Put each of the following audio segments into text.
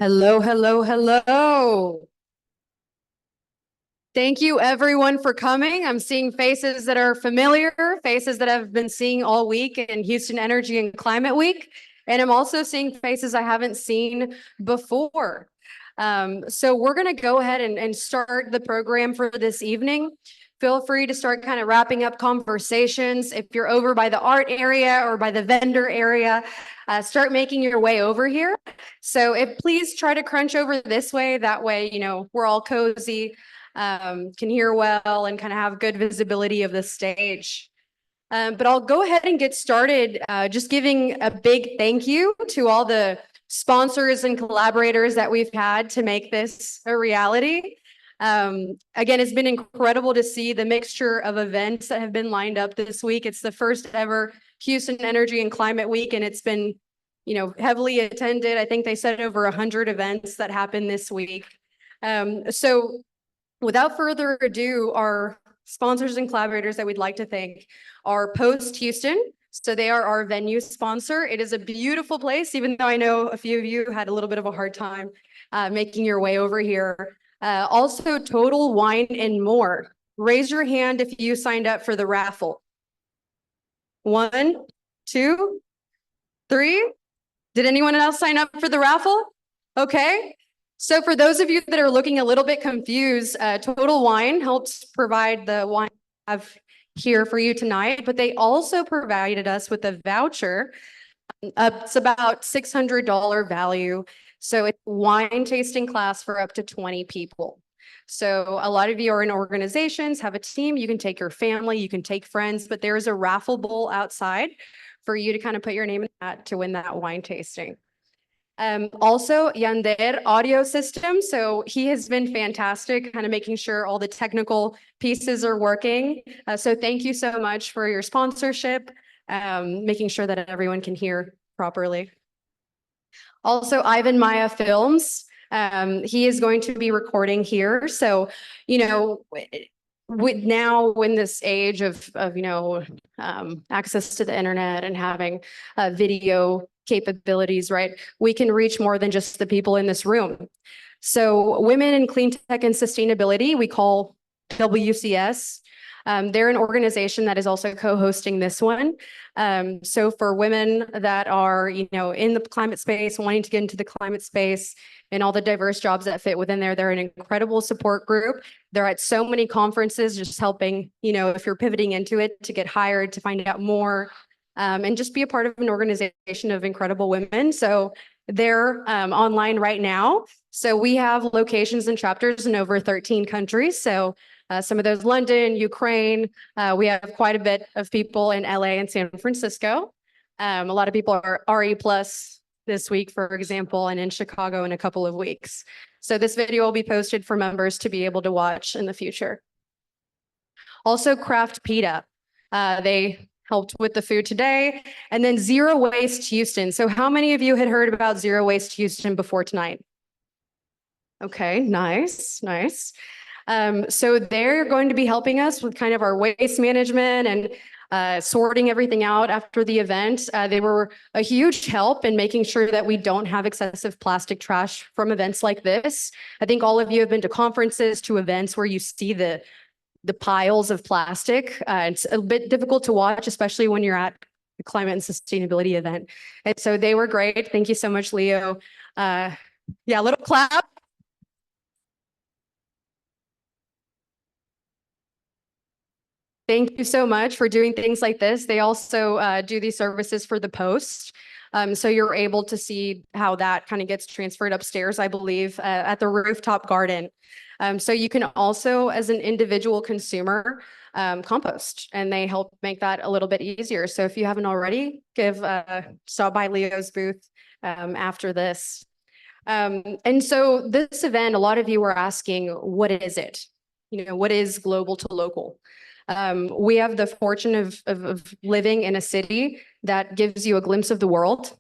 Hello, hello, hello. Thank you everyone for coming. I'm seeing faces that are familiar, faces that I've been seeing all week in Houston Energy and Climate Week. And I'm also seeing faces I haven't seen before. So we're going to go ahead and start the program for this evening. Feel free to start kind of wrapping up conversations. If you're over by the art area or by the vendor area, start making your way over here. So if please try to crunch over this way, that way, we're all cozy, can hear well, and kind of have good visibility of the stage. But I'll go ahead and get started, just giving a big thank you to all the sponsors and collaborators that we've had to make this a reality. Again, it's been incredible to see the mixture of events that have been lined up this week. It's the first ever Houston Energy and Climate Week, and it's been, heavily attended. I think they said over 100 events that happened this week. So without further ado, our sponsors and collaborators that we'd like to thank are Post Houston. So they are our venue sponsor. It is a beautiful place, even though I know a few of you had a little bit of a hard time making your way over here. Also, Total Wine and More. Raise your hand if you signed up for the raffle. 1, 2, 3. Did anyone else sign up for the raffle? Okay. So for those of you that are looking a little bit confused, Total Wine helps provide the wine I have here for you tonight, but they also provided us with a voucher. It's about $600 value. So it's wine tasting class for up to 20 people. So a lot of you are in organizations, have a team, you can take your family, you can take friends, but there is a raffle bowl outside for you to kind of put your name in that to win that wine tasting. Also, Yander audio system. So he has been fantastic, kind of making sure all the technical pieces are working. So thank you so much for your sponsorship, making sure that everyone can hear properly. Also, Ivan Maya Films. He is going to be recording here. So, with now in this age of access to the internet and having video capabilities, right? We can reach more than just the people in this room. So Women in Clean Tech and Sustainability, we call WCS. They're an organization that is also co-hosting this one. So for women that are, in the climate space, wanting to get into the climate space and all the diverse jobs that fit within there, they're an incredible support group. They're at so many conferences, just helping, if you're pivoting into it, to get hired, to find out more, and just be a part of an organization of incredible women. So they're online right now. So we have locations and chapters in over 13 countries. So some of those London, Ukraine. We have quite a bit of people in LA and San Francisco. A lot of people are RE plus this week, for example, and in Chicago in a couple of weeks. So this video will be posted for members to be able to watch in the future. Also, Craft Pita. They helped with the food today. And then Zero Waste Houston. So how many of you had heard about Zero Waste Houston before tonight? Okay, nice, nice. So they're going to be helping us with kind of our waste management and sorting everything out after the event. They were a huge help in making sure that we don't have excessive plastic trash from events like this. I think all of you have been to conferences, to events where you see the piles of plastic. It's a bit difficult to watch, especially when you're at the climate and sustainability event. And so they were great. Thank you so much, Leo. Yeah, a little clap. Thank you so much for doing things like this. They also do these services for the Post. So you're able to see how that kind of gets transferred upstairs, I believe, at the rooftop garden. So you can also, as an individual consumer, compost, and they help make that a little bit easier. So if you haven't already, stop by Leo's booth after this. And so this event, a lot of you were asking, what is it? What is global to local? We have the fortune of living in a city that gives you a glimpse of the world.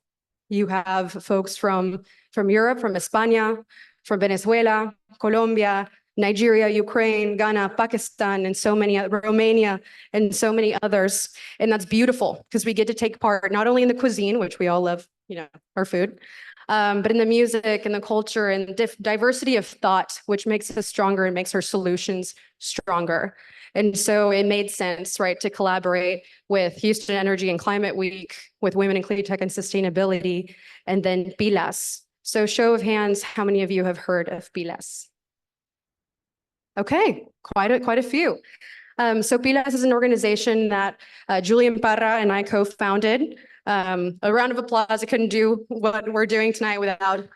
You have folks from Europe, from España, from Venezuela, Colombia, Nigeria, Ukraine, Ghana, Pakistan, and so many, Romania, and so many others. And that's beautiful because we get to take part not only in the cuisine, which we all love, our food, but in the music and the culture and diversity of thought, which makes us stronger and makes our solutions stronger. And so it made sense, right, to collaborate with Houston Energy and Climate Week, with Women in Cleantech and Sustainability, and then Pilas. So show of hands, how many of you have heard of Pilas? Okay, quite a few. So Pilas is an organization that Julian Parra and I co-founded. A round of applause. I couldn't do what we're doing tonight without.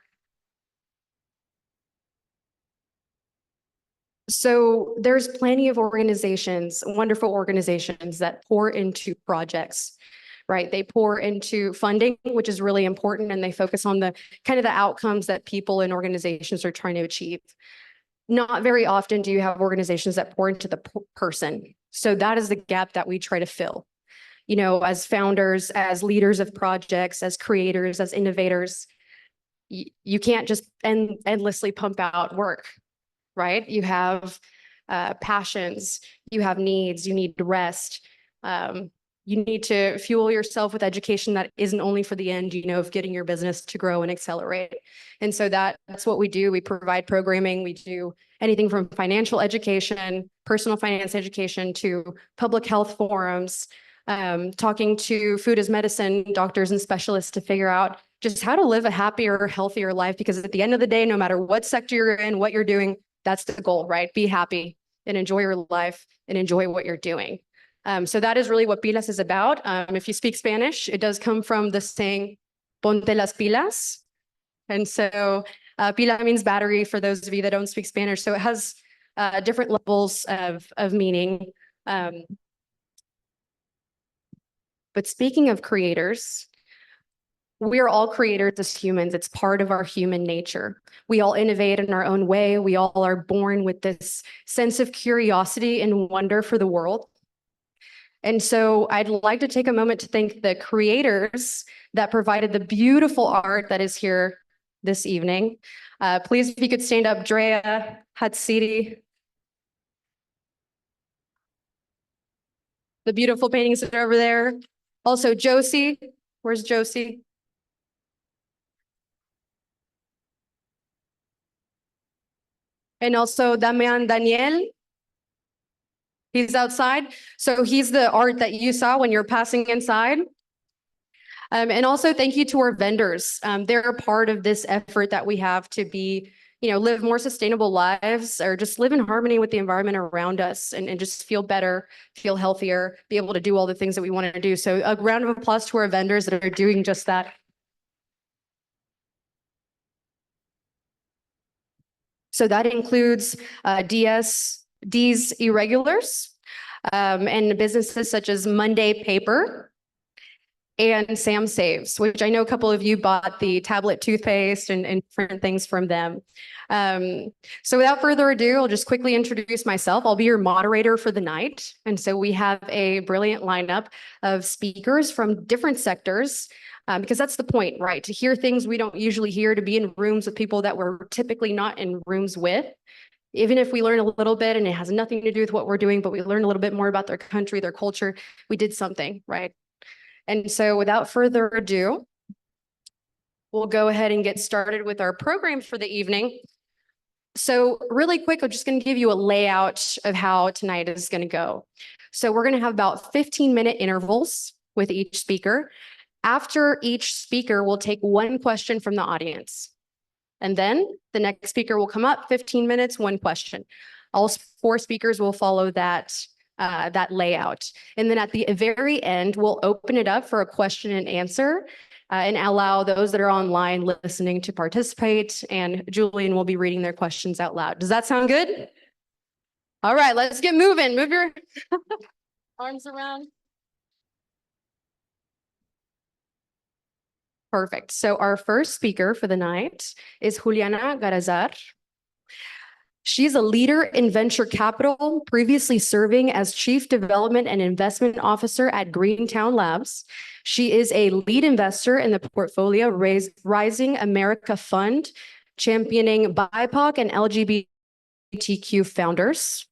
So there's plenty of organizations, wonderful organizations that pour into projects, right? They pour into funding, which is really important, and they focus on the kind of the outcomes that people and organizations are trying to achieve. Not very often do you have organizations that pour into the person. So that is the gap that we try to fill. You know, as founders, as leaders of projects, as creators, as innovators, you can't just endlessly pump out work, right? You have passions, you have needs, you need rest. You need to fuel yourself with education that isn't only for the end, you know, of getting your business to grow and accelerate. And so that's what we do. We provide programming. We do anything from financial education, personal finance education, to public health forums, talking to food as medicine doctors and specialists to figure out just how to live a happier, healthier life. Because at the end of the day, no matter what sector you're in, what you're doing, that's the goal, right? Be happy and enjoy your life and enjoy what you're doing. So that is really what Pilas is about. If you speak Spanish, it does come from the saying, ponte las pilas. And so pila means battery for those of you that don't speak Spanish. So it has different levels of meaning. But speaking of creators, we are all creators as humans. It's part of our human nature. We all innovate in our own way. We all are born with this sense of curiosity and wonder for the world. And so I'd like to take a moment to thank the creators that provided the beautiful art that is here this evening. Please, if you could stand up, Drea, Hatsiri. The beautiful paintings that are over there. Also, Josie. Where's Josie? And also Damian Daniel. He's outside. So he's the art that you saw when you're passing inside. And also thank you to our vendors. They're a part of this effort that we have to be, you know, live more sustainable lives, or just live in harmony with the environment around us, and just feel better, feel healthier, be able to do all the things that we want to do. So a round of applause to our vendors that are doing just that. So that includes D's Irregulars, and businesses such as Monday Paper and Sam Saves, which I know a couple of you bought the tablet toothpaste and different things from them. So without further ado, I'll just quickly introduce myself. I'll be your moderator for the night. And so we have a brilliant lineup of speakers from different sectors, because that's the point, right? To hear things we don't usually hear, to be in rooms with people that we're typically not in rooms with. Even if we learn a little bit and it has nothing to do with what we're doing, but we learn a little bit more about their country, their culture, we did something, right? And so without further ado, we'll go ahead and get started with our program for the evening. So really quick, I'm just going to give you a layout of how tonight is going to go. So we're going to have about 15-minute intervals with each speaker. After each speaker, we'll take one question from the audience. And then the next speaker will come up, 15 minutes, one question. All four speakers will follow that layout. And then at the very end, we'll open it up for a question and answer, and allow those that are online listening to participate. And Julian will be reading their questions out loud. Does that sound good? All right, let's get moving. Move your arms around. Perfect. So our first speaker for the night is Juliana Garazar. She's a leader in venture capital, previously serving as Chief Development and Investment Officer at Greentown Labs. She is a lead investor in the portfolio Rising America Fund, championing BIPOC and LGBTQ founders,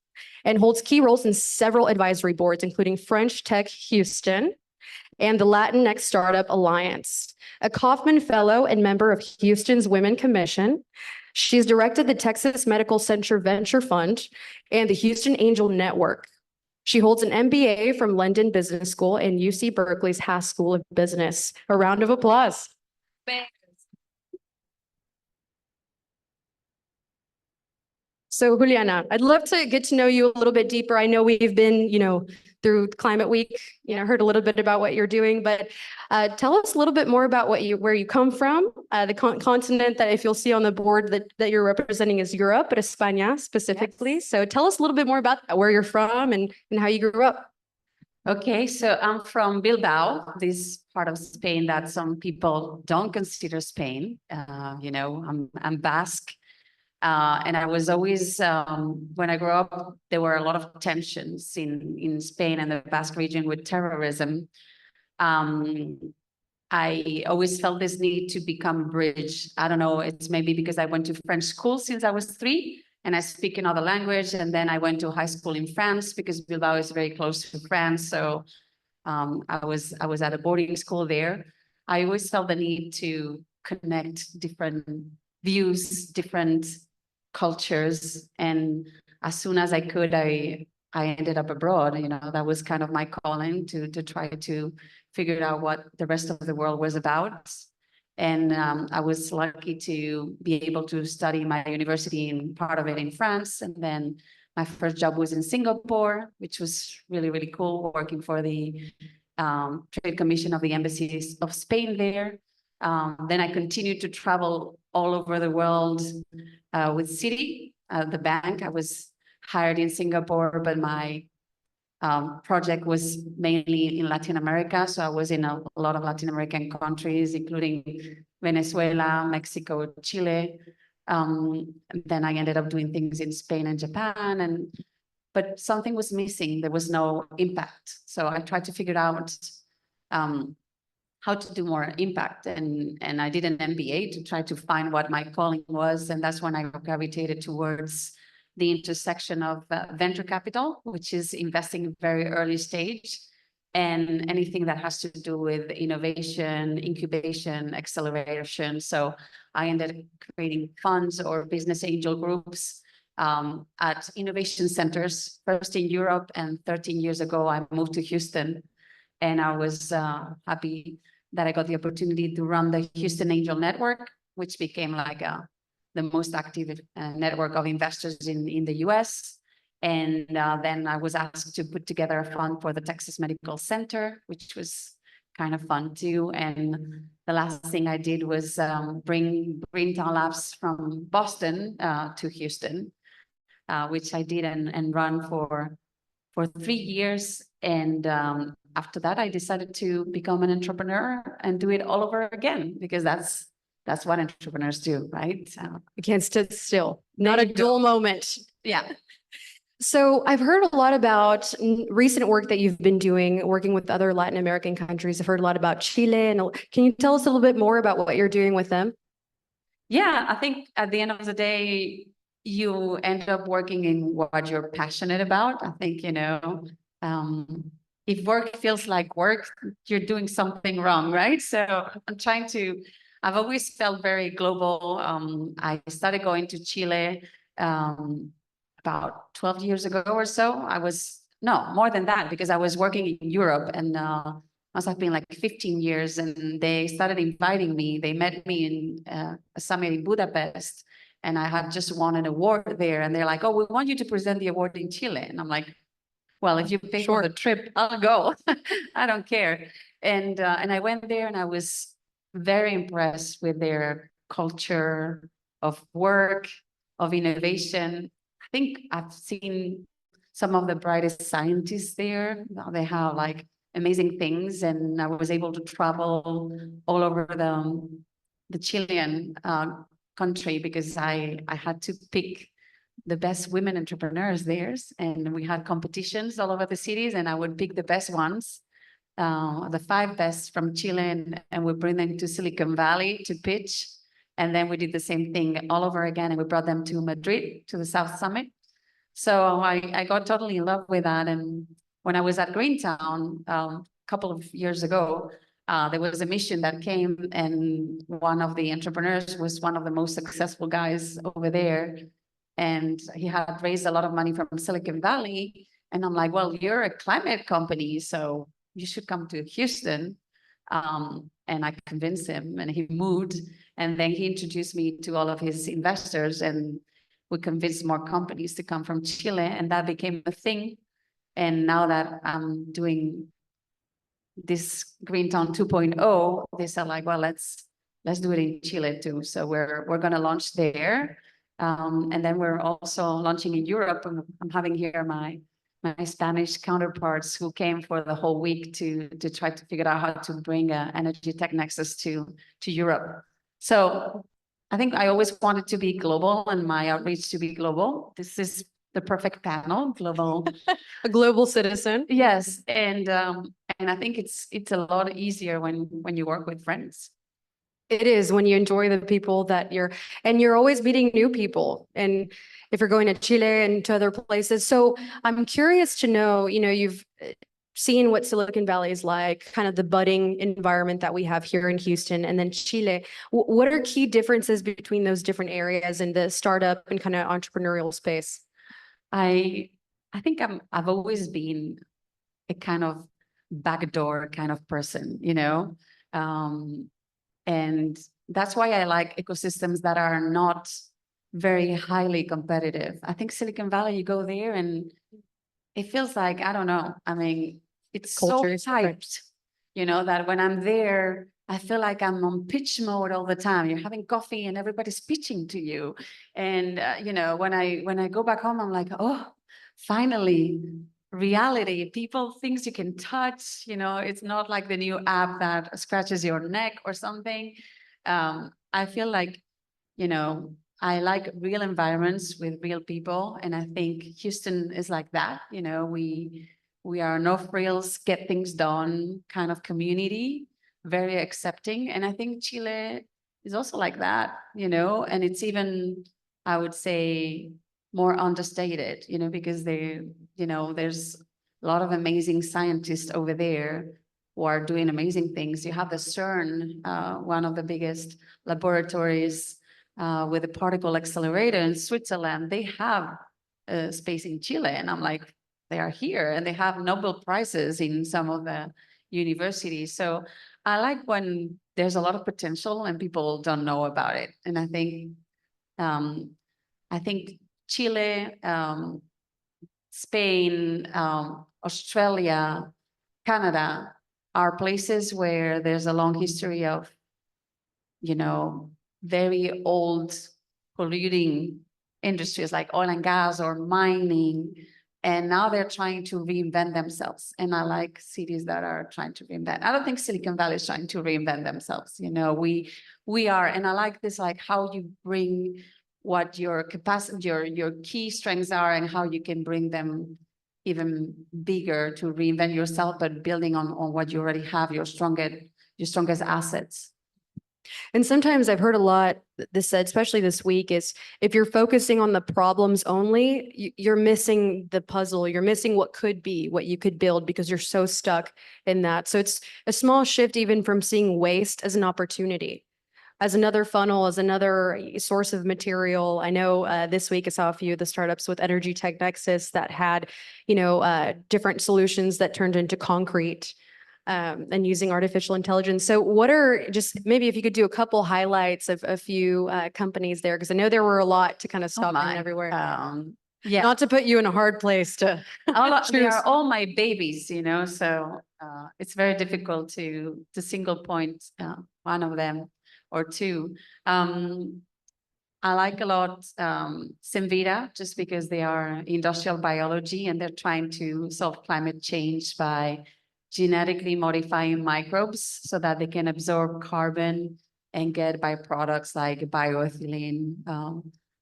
and holds key roles in several advisory boards, including French Tech Houston and the Latinx Startup Alliance, a Kauffman Fellow and member of Houston's Women Commission. She's directed the Texas Medical Center Venture Fund and the Houston Angel Network. She holds an MBA from London Business School and UC Berkeley's Haas School of Business. A round of applause. So Juliana, I'd love to get to know you a little bit deeper. I know we've been, through Climate Week, heard a little bit about what you're doing, but tell us a little bit more about where you come from. The continent that, if you'll see on the board, that you're representing is Europe, but España specifically. Yes. So tell us a little bit more about where you're from and how you grew up. Okay, so I'm from Bilbao, this part of Spain that some people don't consider Spain. I'm Basque. And I was always, when I grew up, there were a lot of tensions in Spain and the Basque region with terrorism. I always felt this need to become a bridge. I don't know, it's maybe because I went to French school since I was 3 and I speak another language. And then I went to high school in France because Bilbao is very close to France. So I was at a boarding school there. I always felt the need to connect different views, different cultures, and as soon as I could, I ended up abroad. That was kind of my calling to try to figure out what the rest of the world was about. And I was lucky to be able to study my university in part of it in France, and then my first job was in Singapore, which was really, really cool, working for the Trade Commission of the embassies of Spain there. Then I continued to travel all over the world with Citi, the bank. I was hired in Singapore, but my project was mainly in Latin America. So I was in a lot of Latin American countries, including Venezuela, Mexico, Chile. Then I ended up doing things in Spain and Japan, but something was missing. There was no impact. So I tried to figure out how to do more impact. And I did an MBA to try to find what my calling was. And that's when I gravitated towards the intersection of venture capital, which is investing very early stage, and anything that has to do with innovation, incubation, acceleration. So I ended up creating funds or business angel groups at innovation centers, first in Europe, and 13 years ago, I moved to Houston. And I was happy that I got the opportunity to run the Houston Angel Network, which became like the most active network of investors in the US. And then I was asked to put together a fund for the Texas Medical Center, which was kind of fun too. And the last thing I did was bring Greentown Labs from Boston to Houston, which I did and run for 3 years. And after that, I decided to become an entrepreneur and do it all over again, because that's what entrepreneurs do, right? You can't sit still. Not a dull moment. Yeah. So I've heard a lot about recent work that you've been doing, working with other Latin American countries. I've heard a lot about Chile. And can you tell us a little bit more about what you're doing with them? Yeah, I think at the end of the day, you end up working in what you're passionate about. I think, if work feels like work, you're doing something wrong, right? So I've always felt very global. I started going to Chile about 12 years ago or so. No, more than that, because I was working in Europe, and must have been like 15 years, and they started inviting me. They met me in a summit in Budapest, and I had just won an award there, and they're like, "Oh, we want you to present the award in Chile." And I'm like, well, if you pay for the trip, I'll go. I don't care. And I went there, and I was very impressed with their culture of work, of innovation. I think I've seen some of the brightest scientists there. They have like amazing things, and I was able to travel all over the Chilean country, because I had to pick the best women entrepreneurs there, and we had competitions all over the cities, and I would pick the best ones, the 5 best from Chile, and we bring them to Silicon Valley to pitch. And then we did the same thing all over again, and we brought them to Madrid, to the South Summit. So I got totally in love with that. And when I was at Greentown, couple of years ago, there was a mission that came, and one of the entrepreneurs was one of the most successful guys over there. And he had raised a lot of money from Silicon Valley. And I'm like, well, you're a climate company, so you should come to Houston. And I convinced him, and he moved. And then he introduced me to all of his investors, and we convinced more companies to come from Chile, and that became a thing. And now that I'm doing this Green Town 2.0, they said like, well, let's do it in Chile too. So we're going to launch there. And then we're also launching in Europe. I'm having here my Spanish counterparts who came for the whole week to try to figure out how to bring energy tech nexus to Europe. So I think I always wanted to be global and my outreach to be global. This is the perfect panel, global. A global citizen. Yes, and I think it's a lot easier when you work with friends. It is, when you enjoy the people that you're always meeting new people. And if you're going to Chile and to other places. So I'm curious to know, you've seen what Silicon Valley is like, kind of the budding environment that we have here in Houston, and then Chile. What are key differences between those different areas in the startup and kind of entrepreneurial space? I think I've always been a kind of backdoor kind of person, and that's why I like ecosystems that are not very highly competitive. I think Silicon Valley, you go there and it feels like, I don't know, I mean, it's Culture so hyped, that when I'm there, I feel like I'm on pitch mode all the time. You're having coffee and everybody's pitching to you. And, when I go back home, I'm like, oh, finally, reality, people, things you can touch, it's not like the new app that scratches your neck or something. I feel like, I like real environments with real people. And I think Houston is like that. We are no frills, get things done kind of community, very accepting. And I think Chile is also like that, and it's even, I would say, more understated, because there's a lot of amazing scientists over there who are doing amazing things. You have the CERN, one of the biggest laboratories with a particle accelerator in Switzerland. They have space in Chile, and I'm like, they are here, and they have Nobel Prizes in some of the universities. So I like when there's a lot of potential and people don't know about it. And I think Chile, Spain, Australia, Canada are places where there's a long history of, very old polluting industries like oil and gas or mining. And now they're trying to reinvent themselves. And I like cities that are trying to reinvent. I don't think Silicon Valley is trying to reinvent themselves. We are, and I like this, like how you bring what your capacity, your key strengths are, and how you can bring them even bigger to reinvent yourself, but building on what you already have, your strongest assets. And sometimes I've heard a lot this said, especially this week, is if you're focusing on the problems only, you're missing the puzzle. You're missing what could be, what you could build, because you're so stuck in that. So it's a small shift even from seeing waste as an opportunity, as another funnel, as another source of material. I know this week I saw a few of the startups with Energy Tech Nexus that had, different solutions that turned into concrete. And using artificial intelligence. So what are, just maybe if you could do a couple highlights of a few companies there, because I know there were a lot to kind of stop in everywhere. Yeah. Not to put you in a hard place to they are all my babies, so it's very difficult to single point one of them or two. I like a lot Simvita, just because they are industrial biology and they're trying to solve climate change by genetically modifying microbes so that they can absorb carbon and get byproducts like bioethylene.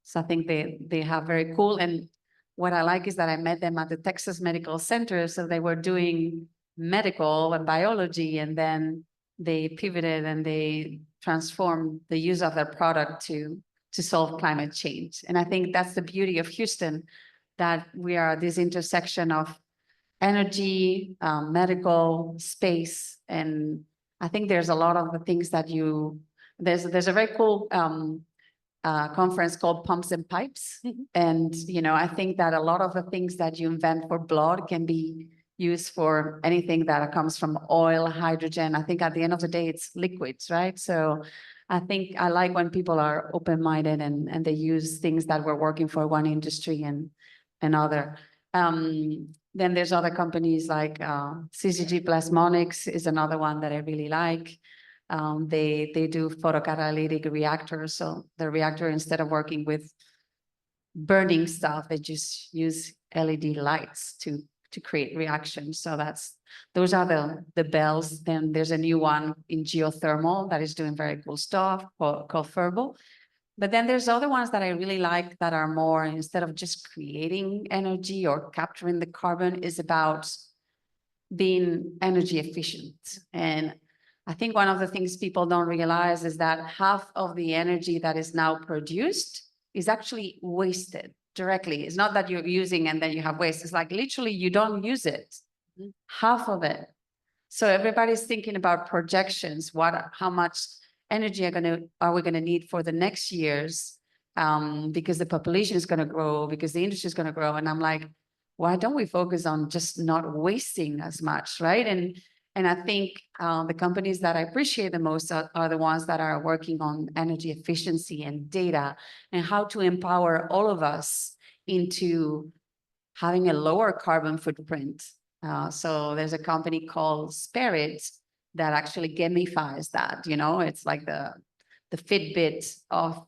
So I think they have very cool. And what I like is that I met them at the Texas Medical Center. So they were doing medical and biology, and then they pivoted and they transformed the use of their product to solve climate change. And I think that's the beauty of Houston, that we are this intersection of energy, medical, space, and I think there's a lot of the things that there's a very cool conference called Pumps and Pipes. And, I think that a lot of the things that you invent for blood can be used for anything that comes from oil, hydrogen. I think at the end of the day, it's liquids, right? So I think I like when people are open-minded and they use things that were working for one industry and another. Then there's other companies like CCG Plasmonics is another one that I really like. They do photocatalytic reactors. So the reactor, instead of working with burning stuff, they just use LED lights to create reactions. So those are the bells. Then there's a new one in geothermal that is doing very cool stuff called Fervo. But then there's other ones that I really like that are more, instead of just creating energy or capturing the carbon, is about being energy efficient. And I think one of the things people don't realize is that half of the energy that is now produced is actually wasted directly. It's not that you're using and then you have waste. It's like literally you don't use it, half of it. So everybody's thinking about projections. How much energy are we gonna need for the next years? Because the population is gonna grow, because the industry is gonna grow. And I'm like, why don't we focus on just not wasting as much, right? And I think the companies that I appreciate the most are the ones that are working on energy efficiency and data and how to empower all of us into having a lower carbon footprint. So there's a company called Spirit that actually gamifies that. It's like the Fitbit of,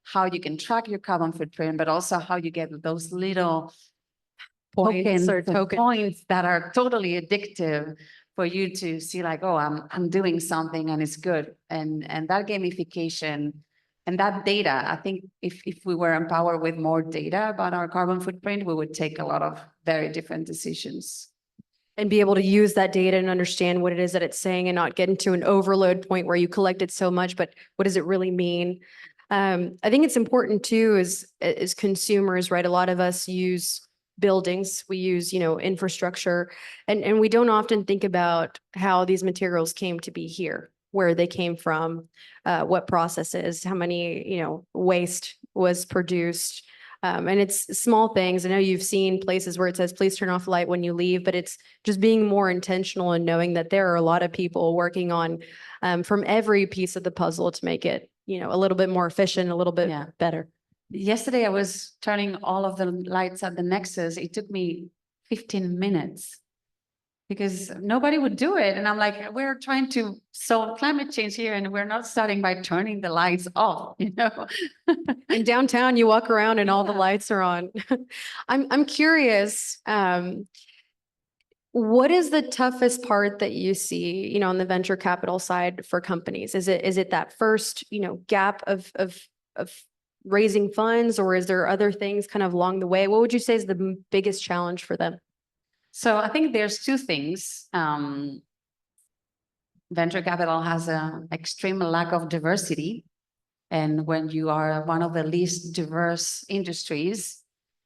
how you can track your carbon footprint, but also how you get those little Points points that are totally addictive for you to see like, oh, I'm doing something and it's good. And that gamification and that data, I think if we were empowered with more data about our carbon footprint, we would take a lot of very different decisions. And be able to use that data and understand what it is that it's saying and not get into an overload point where you collected so much, but what does it really mean? I think it's important too, as consumers, right? A lot of us use buildings, we use, infrastructure, and we don't often think about how these materials came to be here, where they came from, what processes, how many, waste was produced. And it's small things. I know you've seen places where it says, please turn off the light when you leave, but it's just being more intentional and knowing that there are a lot of people working on from every piece of the puzzle to make it, a little bit more efficient, a little bit better. Yesterday, I was turning all of the lights at the Nexus. It took me 15 minutes because nobody would do it. And I'm like, we're trying to solve climate change here, and we're not starting by turning the lights off, In downtown, you walk around and all the lights are on. I'm curious, what is the toughest part that you see, on the venture capital side for companies? Is it that first, gap of raising funds, or is there other things kind of along the way? What would you say is the biggest challenge for them? So I think there's two things. Venture capital has an extreme lack of diversity. And when you are one of the least diverse industries,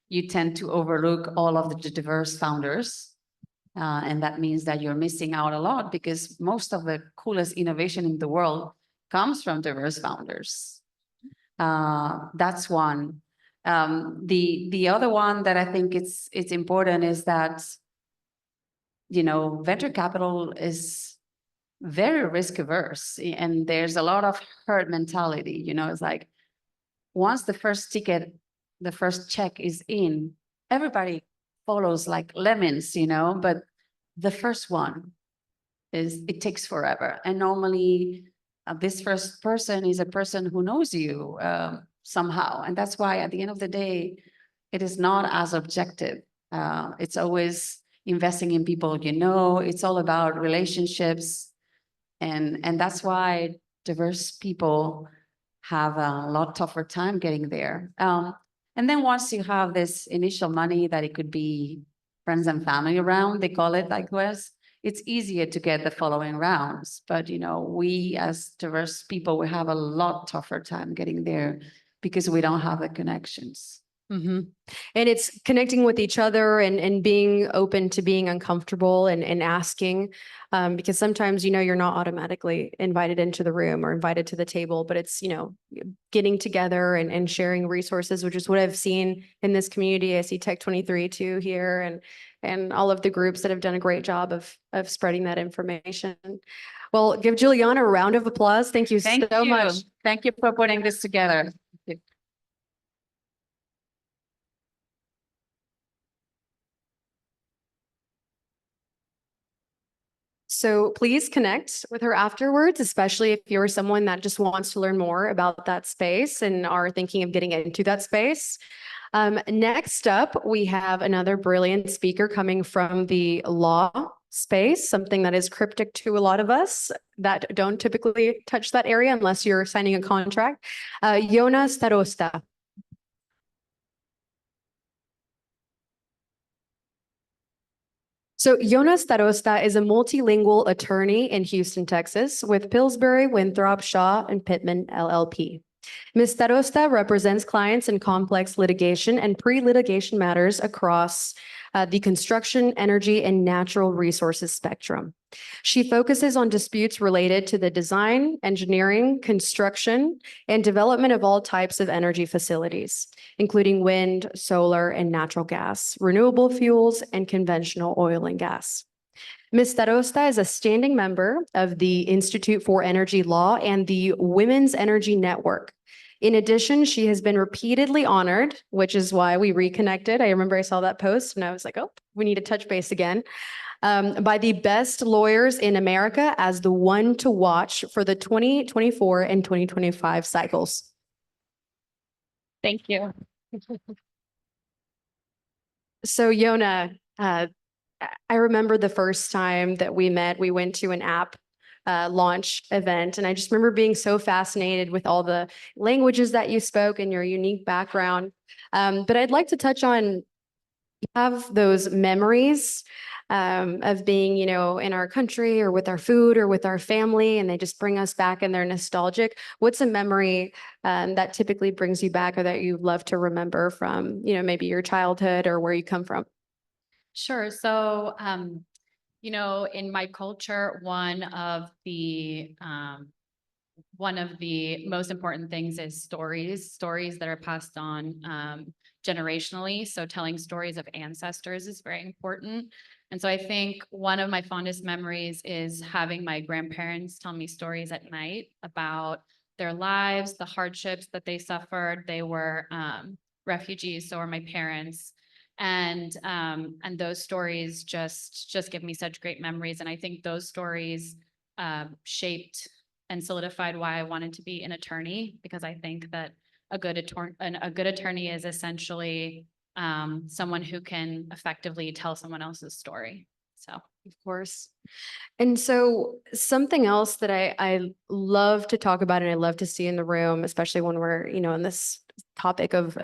you tend to overlook all of the diverse founders. And that means that you're missing out a lot, because most of the coolest innovation in the world comes from diverse founders. That's one. The other one that I think it's important is that, venture capital is very risk averse, and there's a lot of herd mentality. It's like once the first check is in, everybody follows like lemons, but the first one it takes forever. And normally this first person is a person who knows you somehow. And that's why at the end of the day, it is not as objective. It's always investing in people, it's all about relationships. And that's why diverse people have a lot tougher time getting there. And then once you have this initial money that it could be friends and family around, they call it like this, it's easier to get the following rounds. But, we as diverse people, we have a lot tougher time getting there because we don't have the connections. And it's connecting with each other and being open to being uncomfortable and asking, because sometimes, you're not automatically invited into the room or invited to the table, but it's, getting together and sharing resources, which is what I've seen in this community. I see Tech 23 too here and all of the groups that have done a great job of spreading that information. Well, give Juliana a round of applause. Thank you so much. Thank you for putting this together. So please connect with her afterwards, especially if you're someone that just wants to learn more about that space and are thinking of getting into that space. Next up, we have another brilliant speaker coming from the law space, something that is cryptic to a lot of us that don't typically touch that area unless you're signing a contract. Jonas Starosta. So Jonas Starosta is a multilingual attorney in Houston, Texas, with Pillsbury, Winthrop, Shaw, and Pittman LLP. Ms. Starosta represents clients in complex litigation and pre-litigation matters across the construction, energy, and natural resources spectrum. She focuses on disputes related to the design, engineering, construction, and development of all types of energy facilities, including wind, solar, and natural gas, renewable fuels, and conventional oil and gas. Ms. Starosta is a standing member of the Institute for Energy Law and the Women's Energy Network. In addition, she has been repeatedly honored, which is why we reconnected. I remember I saw that post and I was like, oh, we need to touch base again, by the best lawyers in America as the one to watch for the 2024 and 2025 cycles. Thank you. So Yona, I remember the first time that we met, we went to an app launch event. And I just remember being so fascinated with all the languages that you spoke and your unique background. But I'd like to touch on, you have those memories of being, in our country or with our food or with our family, and they just bring us back and they're nostalgic. What's a memory that typically brings you back or that you love to remember from, maybe your childhood or where you come from? Sure. So, in my culture, one of the most important things is stories that are passed on generationally. So telling stories of ancestors is very important. And so I think one of my fondest memories is having my grandparents tell me stories at night about their lives, the hardships that they suffered. They were refugees, so were my parents. And those stories just give me such great memories. And I think those stories shaped and solidified why I wanted to be an attorney, because I think that a good attorney is essentially someone who can effectively tell someone else's story. So, of course. And so something else that I love to talk about and I love to see in the room, especially when we're, in this topic of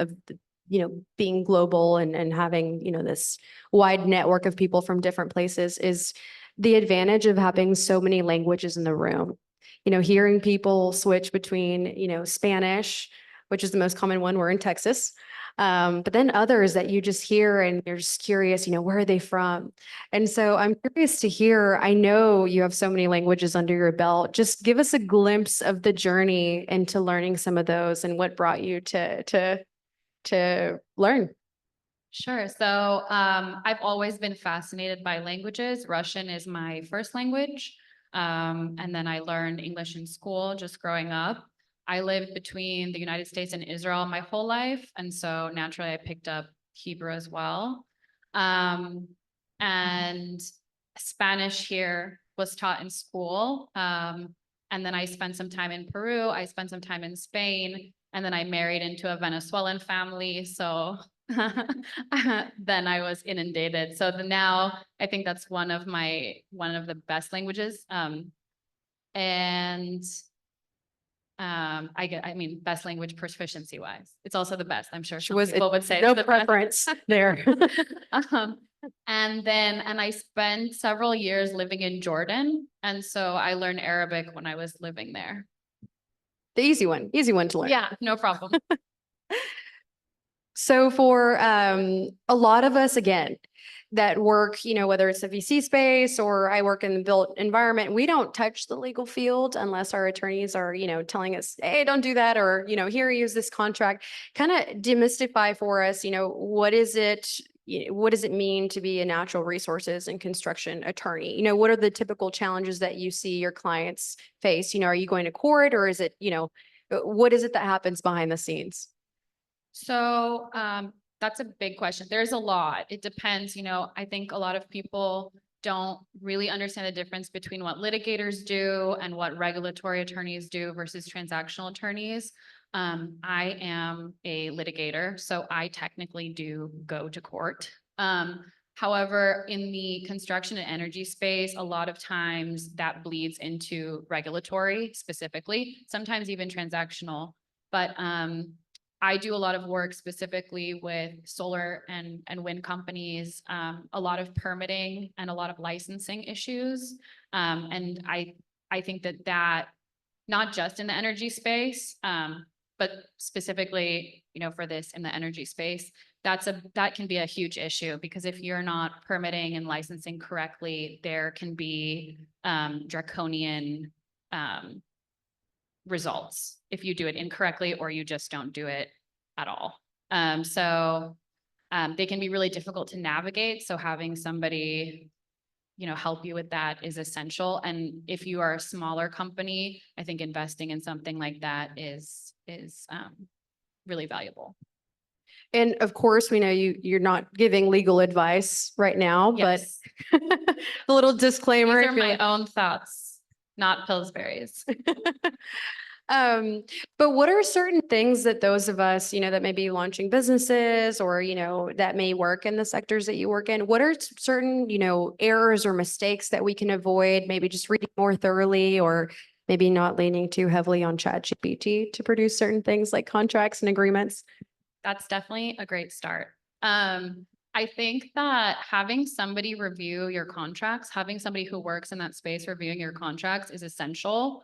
being global and having, this wide network of people from different places, is the advantage of having so many languages in the room. Hearing people switch between, Spanish, which is the most common one, we're in Texas, but then others that you just hear and you're just curious, where are they from? And so I'm curious to hear, I know you have so many languages under your belt. Just give us a glimpse of the journey into learning some of those and what brought you to learn. sure. So I've always been fascinated by languages. Russian is my first language. And then I learned English in school just growing up. I lived between the United States and Israel my whole life. And so naturally I picked up Hebrew as well. And Spanish here was taught in school. And then I spent some time in Peru. I spent some time in Spain. And then I married into a Venezuelan family. So then I was inundated. So now I think that's one of the best languages. Best language proficiency wise. It's also the best. I'm sure people would say no preference there. And I spent several years living in Jordan. And so I learned Arabic when I was living there. The easy one to learn. Yeah, no problem. So for a lot of us, again, that work, whether it's the VC space or I work in the built environment, we don't touch the legal field unless our attorneys are, telling us, hey, don't do that, or, here, use this contract. Kind of demystify for us, what is it? What does it mean to be a natural resources and construction attorney? What are the typical challenges that you see your clients face? Are you going to court, or is it, what is it that happens behind the scenes? So that's a big question. There's a lot. It depends, I think a lot of people don't really understand the difference between what litigators do and what regulatory attorneys do versus transactional attorneys. I am a litigator, so I technically do go to court. However, in the construction and energy space, a lot of times that bleeds into regulatory specifically, sometimes even transactional. But I do a lot of work specifically with solar and wind companies, a lot of permitting and a lot of licensing issues. And I think that not just in the energy space, but specifically, for this in the energy space, that can be a huge issue, because if you're not permitting and licensing correctly, there can be draconian results if you do it incorrectly or you just don't do it at all. So they can be really difficult to navigate. So having somebody, help you with that is essential. And if you are a smaller company, I think investing in something like that is really valuable. And of course, we know you're not giving legal advice right now, Yes. but a little disclaimer. These are my own thoughts, not Pillsbury's. But what are certain things that those of us, that may be launching businesses or, that may work in the sectors that you work in, what are certain, errors or mistakes that we can avoid, maybe just reading more thoroughly, or maybe not leaning too heavily on ChatGPT to produce certain things like contracts and agreements? That's definitely a great start. I think that having somebody review your contracts, having somebody who works in that space reviewing your contracts is essential.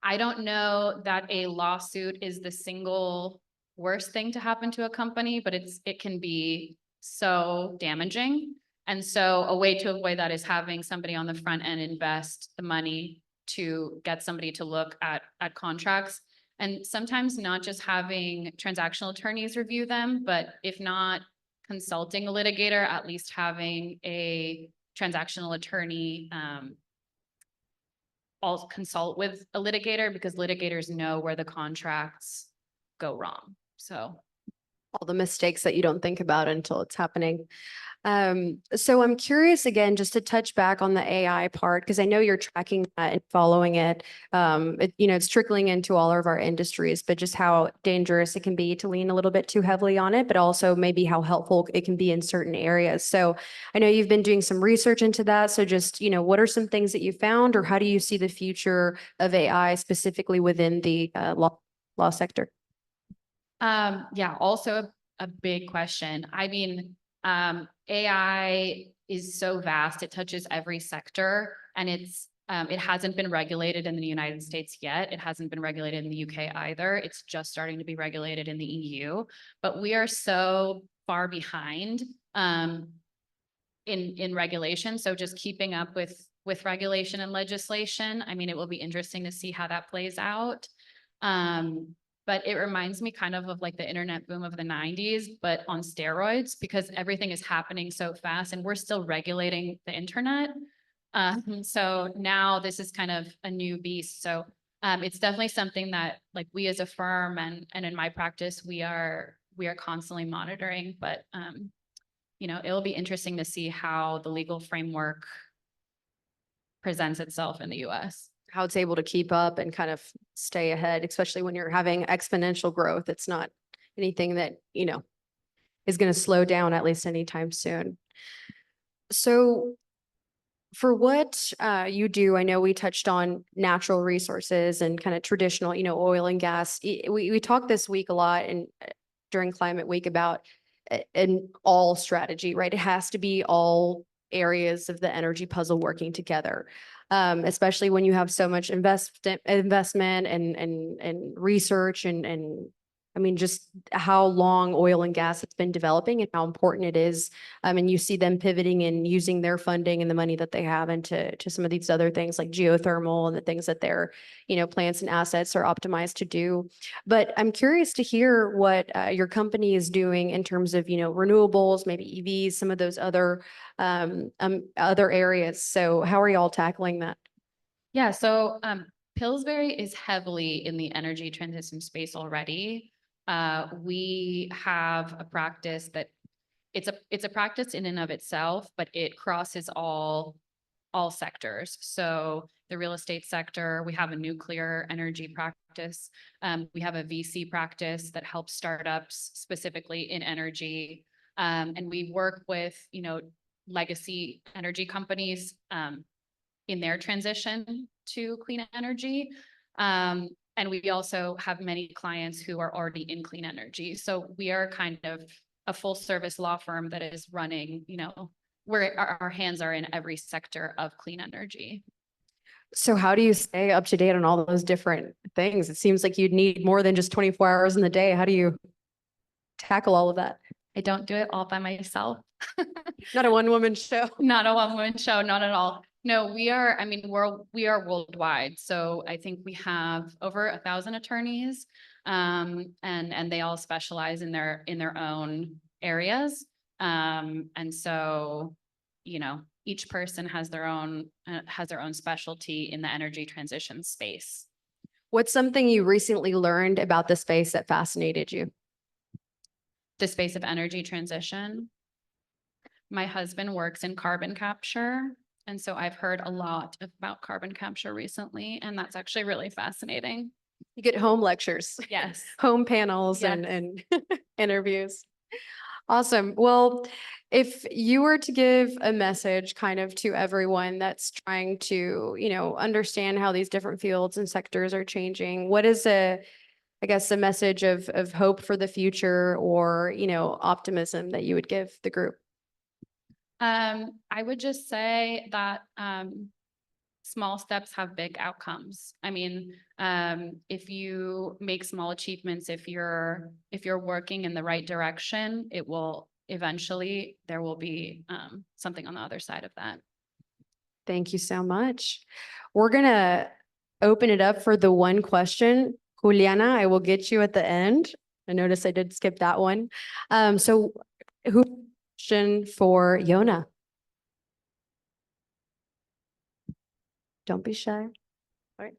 I don't know that a lawsuit is the single worst thing to happen to a company, but it can be so damaging. And so a way to avoid that is having somebody on the front end invest the money to get somebody to look at contracts. And sometimes not just having transactional attorneys review them, but if not consulting a litigator, at least having a transactional attorney all consult with a litigator, because litigators know where the contracts go wrong. So all the mistakes that you don't think about until it's happening. So I'm curious again, just to touch back on the AI part, because I know you're tracking that and following it. It's trickling into all of our industries, but just how dangerous it can be to lean a little bit too heavily on it, but also maybe how helpful it can be in certain areas. So I know you've been doing some research into that. So just, what are some things that you found, or how do you see the future of AI specifically within the law sector? Yeah, also a big question. I mean, AI is so vast, it touches every sector, and it hasn't been regulated in the United States yet. It hasn't been regulated in the UK either. It's just starting to be regulated in the EU, but we are so far behind in regulation. So just keeping up with regulation and legislation, I mean, it will be interesting to see how that plays out. But it reminds me kind of like the internet boom of the 90s, but on steroids, because everything is happening so fast and we're still regulating the internet. So now this is kind of a new beast. So it's definitely something that, like, we as a firm and in my practice, we are constantly monitoring, but it'll be interesting to see how the legal framework presents itself in the US. How it's able to keep up and kind of stay ahead, especially when you're having exponential growth. It's not anything that, is going to slow down, at least anytime soon. So for what you do, I know we touched on natural resources and kind of traditional, oil and gas. We talked this week a lot and during Climate Week about an all strategy, right? It has to be all areas of the energy puzzle working together. Especially when you have so much investment and research and I mean, just how long oil and gas has been developing and how important it is. And you see them pivoting and using their funding and the money that they have into some of these other things like geothermal and the things that their, plants and assets are optimized to do. But I'm curious to hear what your company is doing in terms of, renewables, maybe EVs, some of those other areas. So how are y'all tackling that? Yeah, so Pillsbury is heavily in the energy transition space already. We have a practice that it's a practice in and of itself, but it crosses all sectors. So the real estate sector, we have a nuclear energy practice. We have a VC practice that helps startups specifically in energy. And we work with, legacy energy companies in their transition to clean energy. And we also have many clients who are already in clean energy. So we are kind of a full service law firm that is running, where our hands are in every sector of clean energy. So how do you stay up to date on all those different things? It seems like you'd need more than just 24 hours in the day. How do you tackle all of that? I don't do it all by myself. Not a one-woman show. Not a one-woman show, not at all. No, we are worldwide. So I think we have over 1,000 attorneys, and they all specialize in their own areas. And so, each person has their own specialty in the energy transition space. What's something you recently learned about the space that fascinated you? The space of energy transition. My husband works in carbon capture. And so I've heard a lot about carbon capture recently, and that's actually really fascinating. You get home lectures. Yes. Home panels Yes. and interviews. Awesome. Well, if you were to give a message kind of to everyone that's trying to, understand how these different fields and sectors are changing, what is a message of hope for the future or, optimism that you would give the group? I would just say that small steps have big outcomes. I mean, if you make small achievements, if you're working in the right direction, it will eventually, there will be something on the other side of that. Thank you so much. We're gonna open it up for the one question. Juliana, I will get you at the end. I noticed I did skip that one. So who question for Yona? Don't be shy. All right.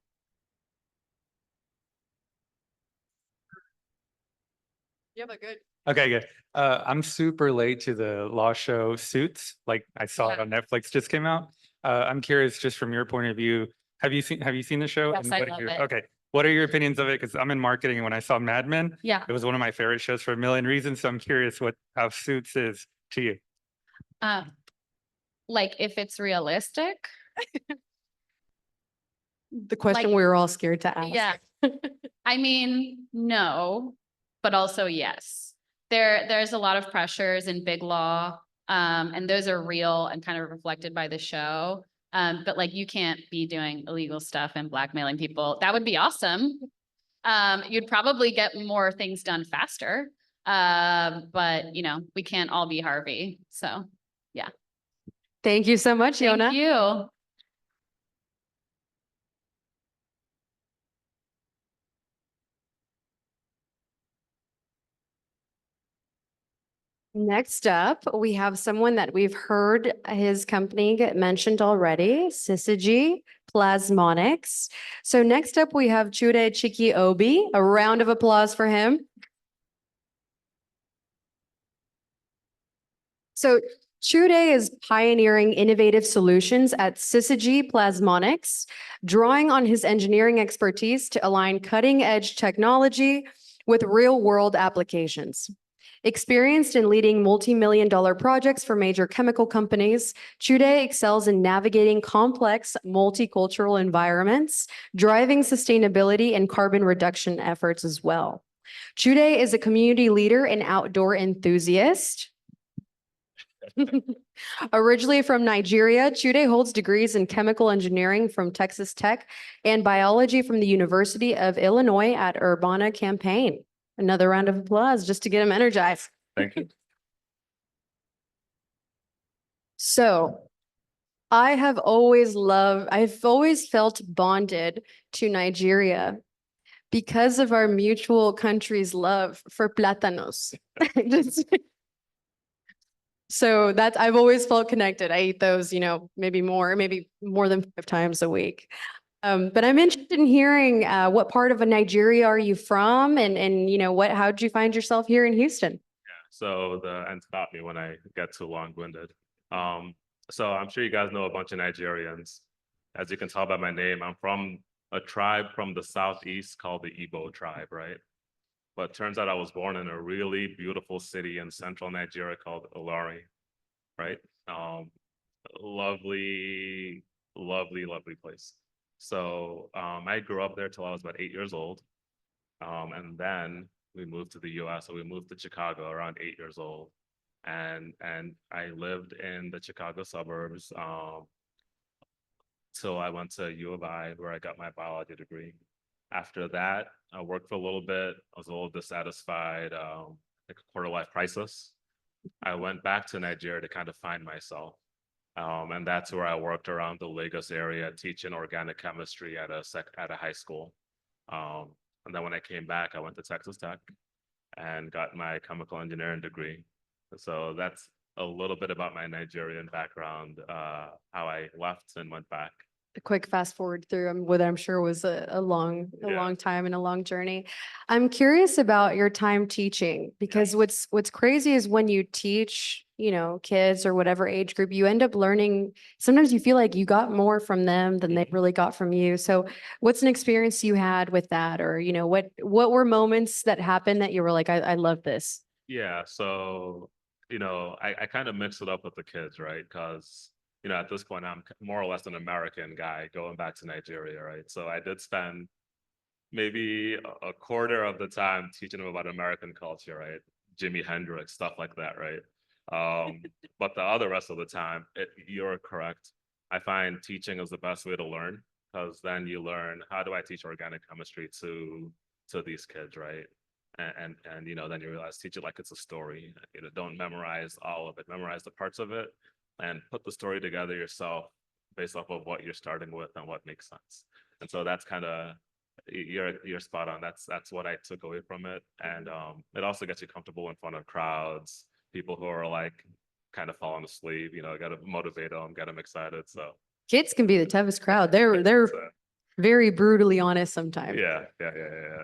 You have a good. Okay, good. I'm super late to the law show Suits. Like I saw it on Netflix, just came out. I'm curious, just from your point of view, have you seen the show? Yes, And I what are love your- it. Okay, what are your opinions of it? Because I'm in marketing, and when I saw Mad Men, Yeah. it was one of my favorite shows for a million reasons. So I'm curious how Suits is to you. Like if it's realistic. The question we were all scared to ask. Yeah. I mean, no, but also yes. There's a lot of pressures in big law, and those are real and kind of reflected by the show. But like you can't be doing illegal stuff and blackmailing people. That would be awesome. You'd probably get more things done faster. But we can't all be Harvey. So yeah. Thank you so much, Yona. Thank you. Next up, we have someone that we've heard his company get mentioned already, Syzygy Plasmonics. So next up, we have Chure Chiki Obi. A round of applause for him. So Chure is pioneering innovative solutions at Syzygy Plasmonics, drawing on his engineering expertise to align cutting-edge technology with real-world applications. Experienced in leading multi-million-dollar projects for major chemical companies, Chure excels in navigating complex multicultural environments, driving sustainability and carbon reduction efforts as well. Chure is a community leader and outdoor enthusiast. Originally from Nigeria, Chure holds degrees in chemical engineering from Texas Tech and biology from the University of Illinois at Urbana-Champaign. Another round of applause just to get him energized. Thank you. So I've always felt bonded to Nigeria because of our mutual country's love for plátanos. Just- So that's, I've always felt connected. I eat those, maybe more than 5 times a week. But I'm interested in hearing what part of Nigeria are you from, and how did you find yourself here in Houston? So the end stop me when I get too long-winded. So I'm sure you guys know a bunch of Nigerians. As you can tell by my name, I'm from a tribe from the southeast called the Igbo tribe, right? But turns out I was born in a really beautiful city in central Nigeria called Ilori, right? Lovely, lovely, lovely place. So I grew up there till I was about 8 years old. And then we moved to the US. So we moved to Chicago around 8 years old. And I lived in the Chicago suburbs till I went to U of I, where I got my biology degree. After that, I worked for a little bit. I was a little dissatisfied, like a quarter-life crisis. I went back to Nigeria to kind of find myself. And that's where I worked around the Lagos area, teaching organic chemistry at a high school. And then when I came back, I went to Texas Tech and got my chemical engineering degree. So that's a little bit about my Nigerian background, how I left and went back. A quick fast forward through what I'm sure was a long time and a long journey. I'm curious about your time teaching, because what's crazy is when you teach, kids or whatever age group, you end up learning. Sometimes you feel like you got more from them than they really got from you. So what's an experience you had with that? Or, what were moments that happened that you were like, I love this? Yeah, so, I kind of mix it up with the kids, right? Because at this point, I'm more or less an American guy going back to Nigeria, right? So I did spend maybe a quarter of the time teaching them about American culture, right? Jimi Hendrix, stuff like that, right? But the other rest of the time, you're correct. I find teaching is the best way to learn, because then you learn, how do I teach organic chemistry to these kids, right? And then you realize, teach it like it's a story. Don't memorize all of it, memorize the parts of it, and put the story together yourself based off of what you're starting with and what makes sense. And so that's kind of, you're spot on. That's what I took away from it. And it also gets you comfortable in front of crowds, people who are like kind of falling asleep. Got to motivate them, get them excited. So Kids can be the toughest crowd. They're very brutally honest sometimes. yeah.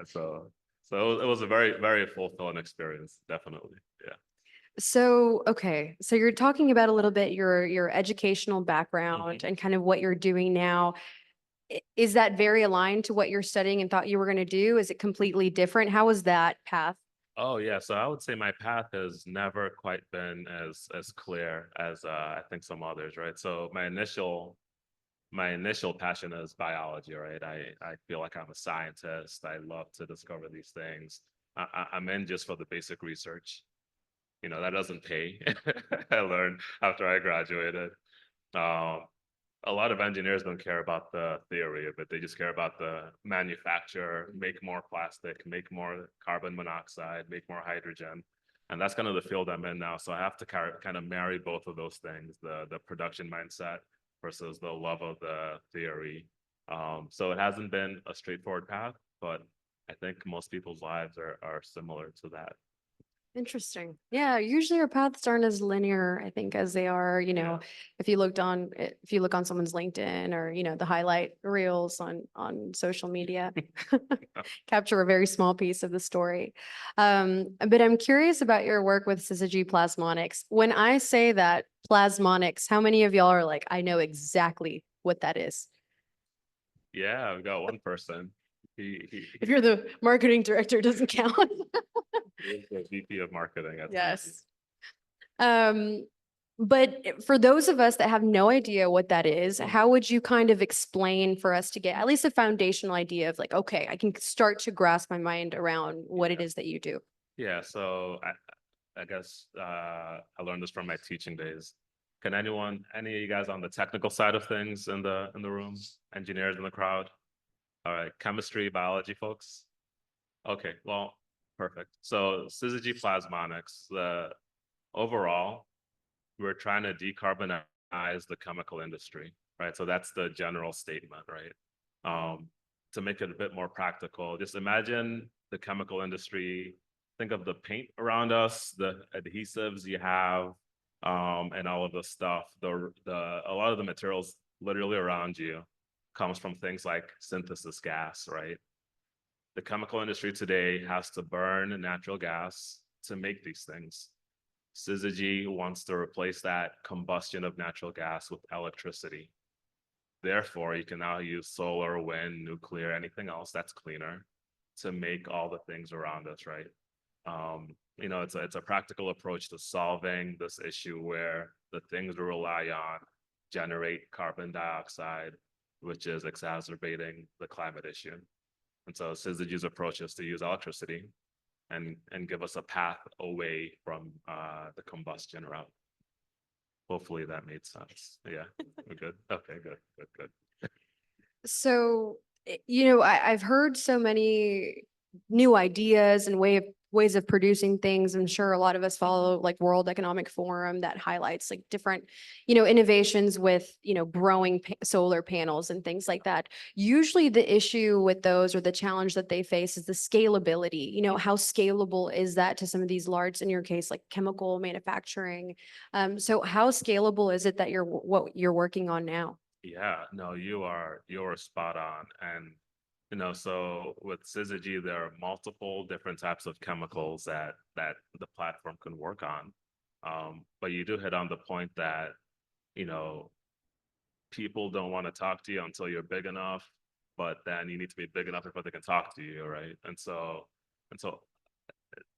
So it was a very, very fulfilling experience, definitely. Yeah. So, okay. So you're talking about a little bit your educational background and kind of what you're doing now. Is that very aligned to what you're studying and thought you were going to do? Is it completely different? How was that path? Oh yeah, so I would say my path has never quite been as clear as I think some others, right? So my initial passion is biology, right? I feel like I'm a scientist. I love to discover these things. I'm in just for the basic research. That doesn't pay. I learned after I graduated. A lot of engineers don't care about the theory of it. They just care about the manufacture, make more plastic, make more carbon monoxide, make more hydrogen. And that's kind of the field I'm in now. So I have to kind of marry both of those things, the production mindset versus the love of the theory. So it hasn't been a straightforward path, but I think most people's lives are similar to that. Interesting. Yeah, usually our paths aren't as linear, I think, as they are, if you look on someone's LinkedIn or, the highlight reels on social media, capture a very small piece of the story. But I'm curious about your work with syzygy plasmonics. When I say that plasmonics, how many of y'all are like, I know exactly what that is? Yeah, I've got one person. If you're the marketing director, it doesn't count. He's the VP of marketing at Yes. But for those of us that have no idea what that is, how would you kind of explain for us to get at least a foundational idea of like, okay, I can start to grasp my mind around what it is that you do? Yeah, so I guess I learned this from my teaching days. Can any of you guys on the technical side of things in the room, engineers in the crowd? All right, chemistry, biology folks? Okay, well, perfect. So syzygy plasmonics, overall, we're trying to decarbonize the chemical industry, right? So that's the general statement, right? To make it a bit more practical, just imagine the chemical industry. Think of the paint around us, the adhesives you have, and all of the stuff. A lot of the materials literally around you comes from things like synthesis gas, right? The chemical industry today has to burn natural gas to make these things. Syzygy wants to replace that combustion of natural gas with electricity. Therefore, you can now use solar, wind, nuclear, anything else that's cleaner to make all the things around us, right? You know, it's a practical approach to solving this issue where the things we rely on generate carbon dioxide, which is exacerbating the climate issue. And so syzygy's approach is to use electricity and give us a path away from the combustion route. Hopefully that made sense. Yeah, we're good. Okay, good. So, you know, I've heard so many new ideas and ways of producing things. I'm sure a lot of us follow like World Economic Forum that highlights like different, you know, innovations with, you know, growing solar panels and things like that. Usually the issue with those or the challenge that they face is the scalability. You know, how scalable is that to some of these large, in your case, like chemical manufacturing? So how scalable is it that what you're working on now? Yeah, no, you're spot on. And you know, so with syzygy, there are multiple different types of chemicals that the platform can work on. But you do hit on the point that, you know, people don't want to talk to you until you're big enough, but then you need to be big enough before they can talk to you, right? And so,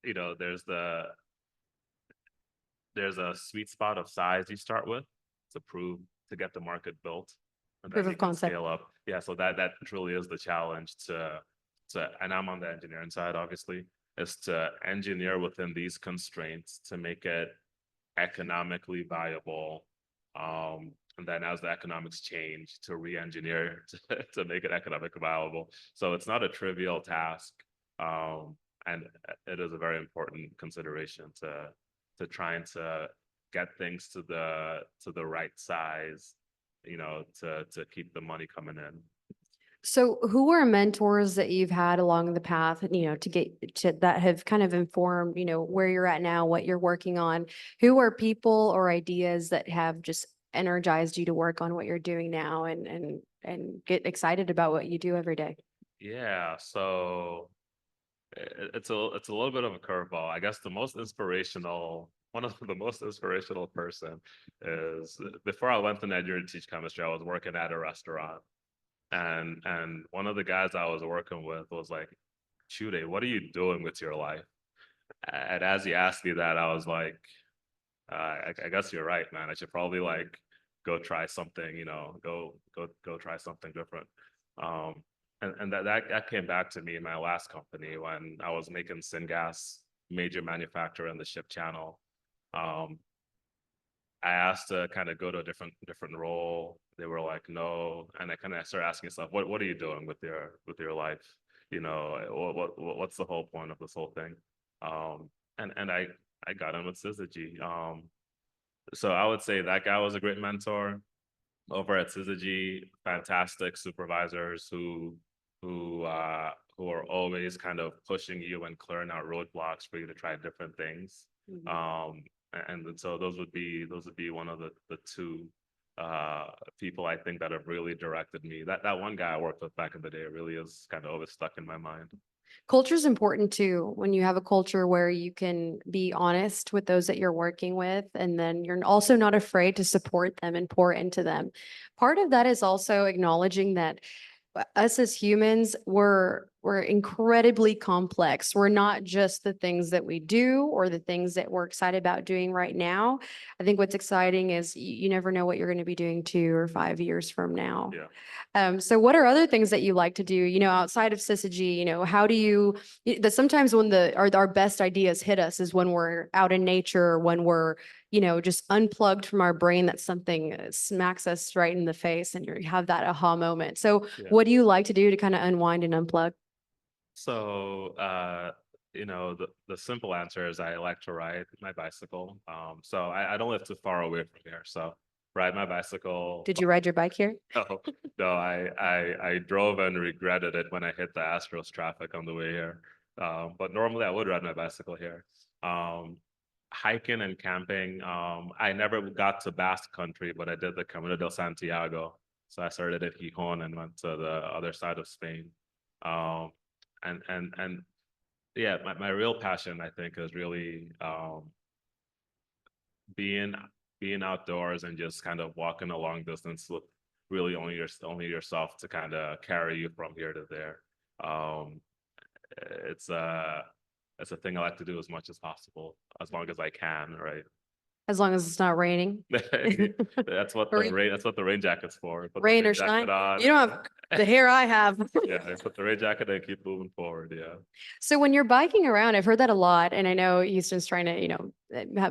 you know, there's a sweet spot of size you start with to get the market built. And then Proof you of can concept. scale up. Yeah, so that truly is the challenge and I'm on the engineering side, obviously, is to engineer within these constraints to make it economically viable. And then as the economics change, to re-engineer to make it economically viable. So it's not a trivial task. And it is a very important consideration to trying to get things to the right size, you know, to keep the money coming in. So who are mentors that you've had along the path, you know, to get to that have kind of informed, you know, where you're at now, what you're working on? Who are people or ideas that have just energized you to work on what you're doing now and get excited about what you do every day? Yeah, so it's a little bit of a curveball. I guess one of the most inspirational person is, before I went to Nigeria to teach chemistry, I was working at a restaurant. And one of the guys I was working with was like, Chude, what are you doing with your life? And as he asked me that, I was like, I guess you're right, man. I should probably like go try something, you know, go try something different. And that came back to me in my last company when I was making syngas, major manufacturer in the ship channel. I asked to kind of go to a different role. They were like, no. And I kind of started asking myself, what are you doing with your life? You know, what's the whole point of this whole thing? And I got in with syzygy. So I would say that guy was a great mentor over at syzygy. Fantastic supervisors who are always kind of pushing you and clearing out roadblocks for you to try different things. And so those would be one of the two people I think that have really directed me. That one guy I worked with back in the day really is kind of always stuck in my mind. Culture is important too. When you have a culture where you can be honest with those that you're working with, and then you're also not afraid to support them and pour into them. Part of that is also acknowledging that us as humans, we're incredibly complex. We're not just the things that we do or the things that we're excited about doing right now. I think what's exciting is you never know what you're going to be doing 2 or 5 years from now. Yeah. So what are other things that you like to do, you know, outside of syzygy? You know, how do you, that sometimes when our best ideas hit us is when we're out in nature, or when we're, you know, just unplugged from our brain, that something smacks us right in the face and you have that aha moment. So Yeah. what do you like to do to kind of unwind and unplug? So the simple answer is I like to ride my bicycle. So I don't live too far away from here. So ride my bicycle. Did you ride your bike here? No, no, I drove and regretted it when I hit the Astros traffic on the way here. But normally I would ride my bicycle here. Hiking and camping. I never got to Basque Country, but I did the Camino de Santiago. So I started at Gijón and went to the other side of Spain. And yeah, my real passion, I think, is really being outdoors and just kind of walking a long distance with really only yourself to kind of carry you from here to there. It's a thing I like to do as much as possible, as long as I can, right? As long as it's not raining. That's what the rain jacket's for. Put the Rain or jacket shine. on. You don't have the hair I have. Yeah, I put the rain jacket and keep moving forward. Yeah. So when you're biking around, I've heard that a lot, and I know Houston's trying to,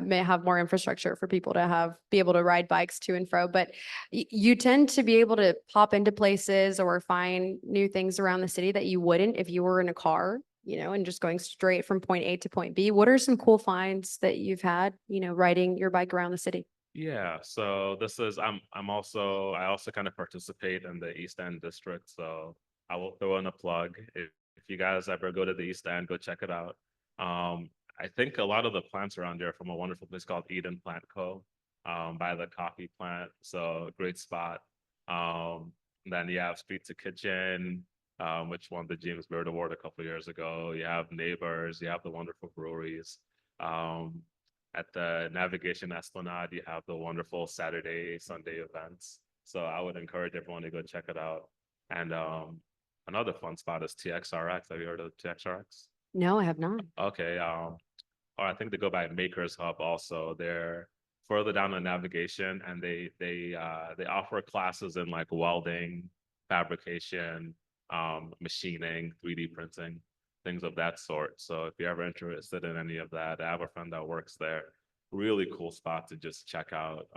may have more infrastructure for people to be able to ride bikes to and fro, but you tend to be able to pop into places or find new things around the city that you wouldn't if you were in a car, and just going straight from point A to point B. What are some cool finds that you've had, riding your bike around the city? Yeah, so I also kind of participate in the East End district. So I will throw in a plug. If you guys ever go to the East End, go check it out. I think a lot of the plants around there are from a wonderful place called Eden Plant Co. By the coffee plant. So great spot. Then you have Street to Kitchen, which won the James Beard Award a couple of years ago. You have Neighbors, you have the wonderful breweries. At the Navigation Esplanade, you have the wonderful Saturday, Sunday events. So I would encourage everyone to go check it out. And another fun spot is TXRX. Have you heard of TXRX? No, I have not. Okay. Or I think they go by Makers Hub also. They're further down the Navigation, and they offer classes in like welding, fabrication, machining, 3D printing, things of that sort. So if you're ever interested in any of that, I have a friend that works there. Really cool spot to just check out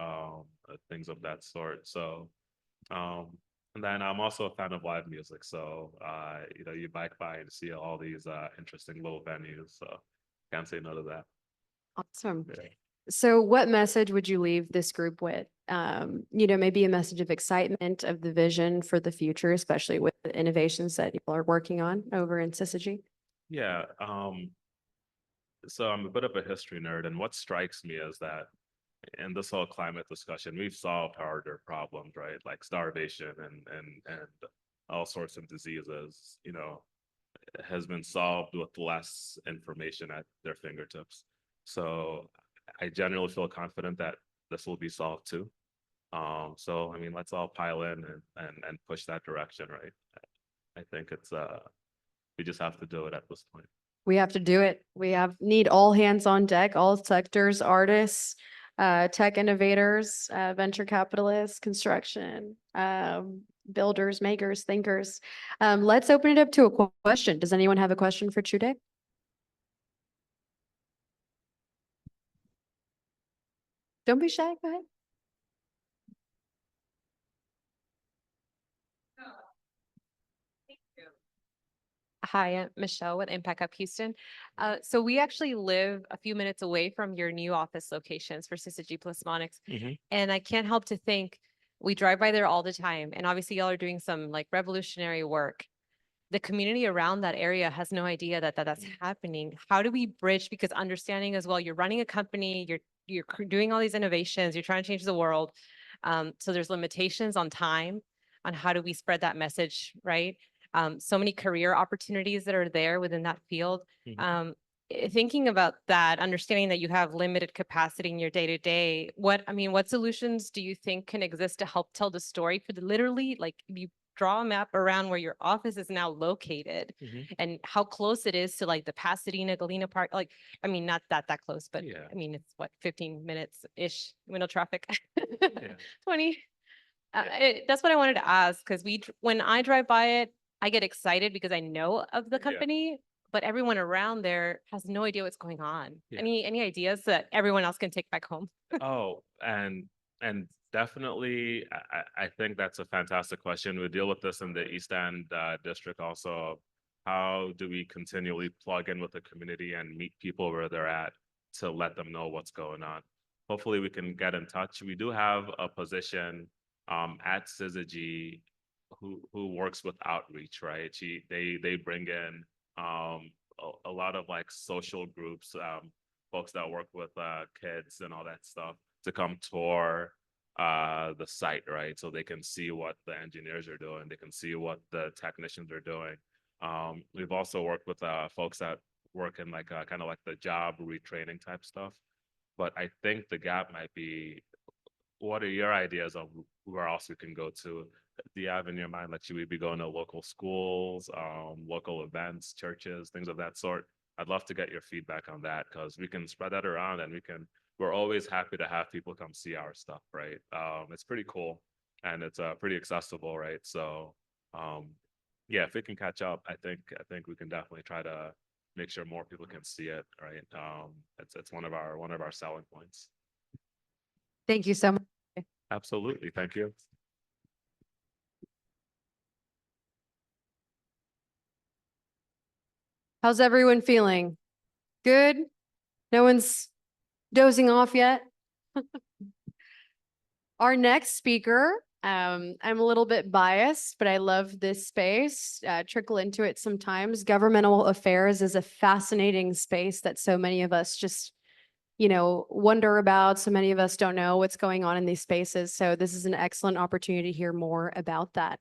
things of that sort. So and then I'm also a fan of live music. So you bike by and see all these interesting little venues. So can't say no to that. Awesome. Yeah. So what message would you leave this group with? Maybe a message of excitement of the vision for the future, especially with the innovations that people are working on over in Syzygy. Yeah. So I'm a bit of a history nerd, and what strikes me is that in this whole climate discussion, we've solved harder problems, right? Like starvation and all sorts of diseases, has been solved with less information at their fingertips. So I generally feel confident that this will be solved too. So I mean, let's all pile in and push that direction, right? I think we just have to do it at this point. We have to do it. Need all hands on deck, all sectors, artists, tech innovators, venture capitalists, construction, builders, makers, thinkers. Let's open it up to a question. Does anyone have a question for Chude? Don't be shy. Go ahead. Hi, I'm Michelle with Impact Up Houston. So we actually live a few minutes away from your new office locations for Syzygy Plasmonics. And I can't help to think, we drive by there all the time. And obviously y'all are doing some like revolutionary work. The community around that area has no idea that that's happening. How do we bridge? Because understanding as well, you're running a company, you're doing all these innovations, you're trying to change the world. So there's limitations on time, on how do we spread that message, right? So many career opportunities that are there within that field. Thinking about that, understanding that you have limited capacity in your day-to-day, what solutions do you think can exist to help tell the story for literally, like, you draw a map around where your office is now located and how close it is to like the Pasadena, Galena Park, like, not that close, but Yeah. It's what, 15 minutes-ish, window traffic, Yeah. 20. That's what I wanted to ask, because when I drive by it, I get excited because I know of the company, but everyone around there has no idea what's going on. Yeah. Any ideas that everyone else can take back home? Oh, and definitely, I think that's a fantastic question. We deal with this in the East End district also. how do we continually plug in with the community and meet people where they're at to let them know what's going on. Hopefully we can get in touch. We do have a position at Syzygy who works with outreach, right? They bring in a lot of like social groups, folks that work with kids and all that stuff to come tour the site, right? So they can see what the engineers are doing, they can see what the technicians are doing. We've also worked with folks that work in like kind of like the job retraining type stuff. But I think the gap might be, what are your ideas of where else we can go to? Do you have in your mind, like, should we be going to local schools, local events, churches, things of that sort? I'd love to get your feedback on that, because we can spread that around and we're always happy to have people come see our stuff, right? It's pretty cool and it's pretty accessible, right? So yeah, if we can catch up, I think we can definitely try to make sure more people can see it, right? It's one of our selling points. Thank you so much. Absolutely, thank you. How's everyone feeling? Good? No one's dozing off yet? Our next speaker, I'm a little bit biased, but I love this space, trickle into it sometimes. Governmental affairs is a fascinating space that so many of us just, wonder about. So many of us don't know what's going on in these spaces. So this is an excellent opportunity to hear more about that.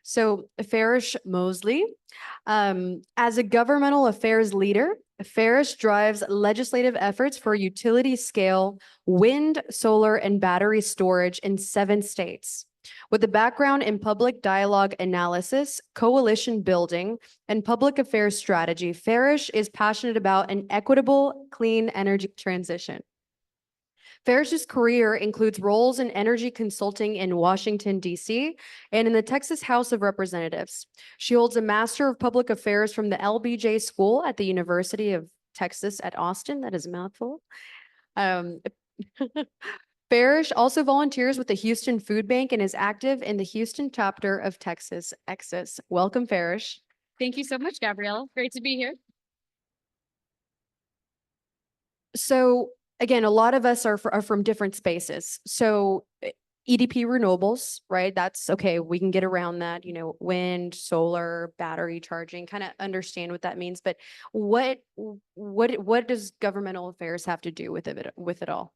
So Farish Mosley, as a governmental affairs leader, Farish drives legislative efforts for utility scale wind, solar, and battery storage in 7 states. With a background in public dialogue analysis, coalition building, and public affairs strategy, Farish is passionate about an equitable, clean energy transition. Farish's career includes roles in energy consulting in Washington, D.C., and in the Texas House of Representatives. She holds a Master of Public Affairs from the LBJ School at the University of Texas at Austin. That is a mouthful. Farish also volunteers with the Houston Food Bank and is active in the Houston chapter of Texas Exis. Welcome, Farish. Thank you so much, Gabrielle. Great to be here. So again, a lot of us are from different spaces. So EDP renewables, right? That's okay. We can get around that, wind, solar, battery charging, kind of understand what that means. But what does governmental affairs have to do with it all?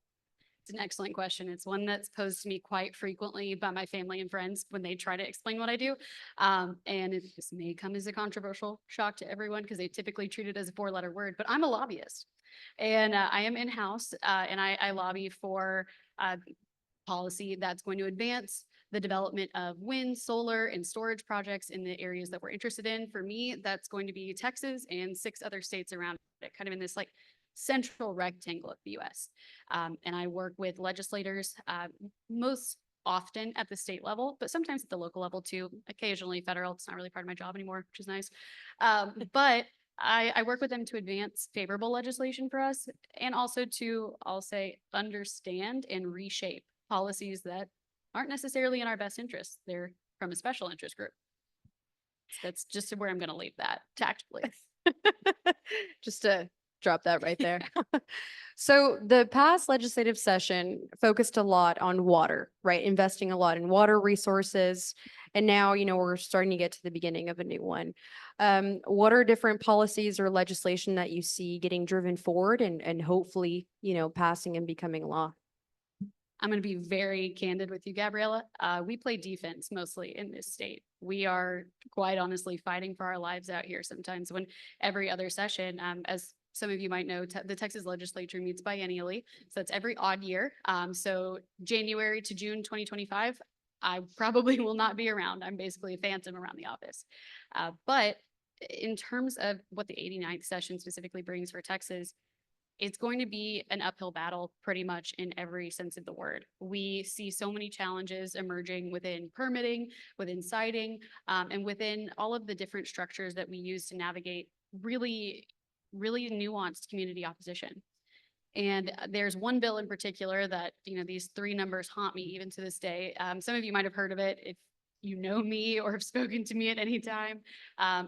It's an excellent question. It's one that's posed to me quite frequently by my family and friends when they try to explain what I do. And this may come as a controversial shock to everyone because they typically treat it as a 4-letter word, but I'm a lobbyist. And I am in-house and I lobby for policy that's going to advance the development of wind, solar, and storage projects in the areas that we're interested in. For me, that's going to be Texas and 6 other states around it, kind of in this like central rectangle of the US. And I work with legislators most often at the state level, but sometimes at the local level too, occasionally federal. It's not really part of my job anymore, which is nice. But I work with them to advance favorable legislation for us and also to, I'll say, understand and reshape policies that aren't necessarily in our best interest. They're from a special interest group. So that's just where I'm going to leave that tactfully. Just to drop that right there. So the past legislative session focused a lot on water, right? Investing a lot in water resources. And now, we're starting to get to the beginning of a new one. What are different policies or legislation that you see getting driven forward and hopefully, passing and becoming law? I'm going to be very candid with you, Gabriella. We play defense mostly in this state. We are quite honestly fighting for our lives out here sometimes when every other session, as some of you might know, the Texas legislature meets biennially. So it's every odd year. So January to June 2025, I probably will not be around. I'm basically a phantom around the office. But in terms of what the 89th session specifically brings for Texas, it's going to be an uphill battle pretty much in every sense of the word. We see so many challenges emerging within permitting, within siting, and within all of the different structures that we use to navigate really nuanced community opposition. And there's one bill in particular that, these 3 numbers haunt me even to this day. Some of you might have heard of it. If you know me or have spoken to me at any time,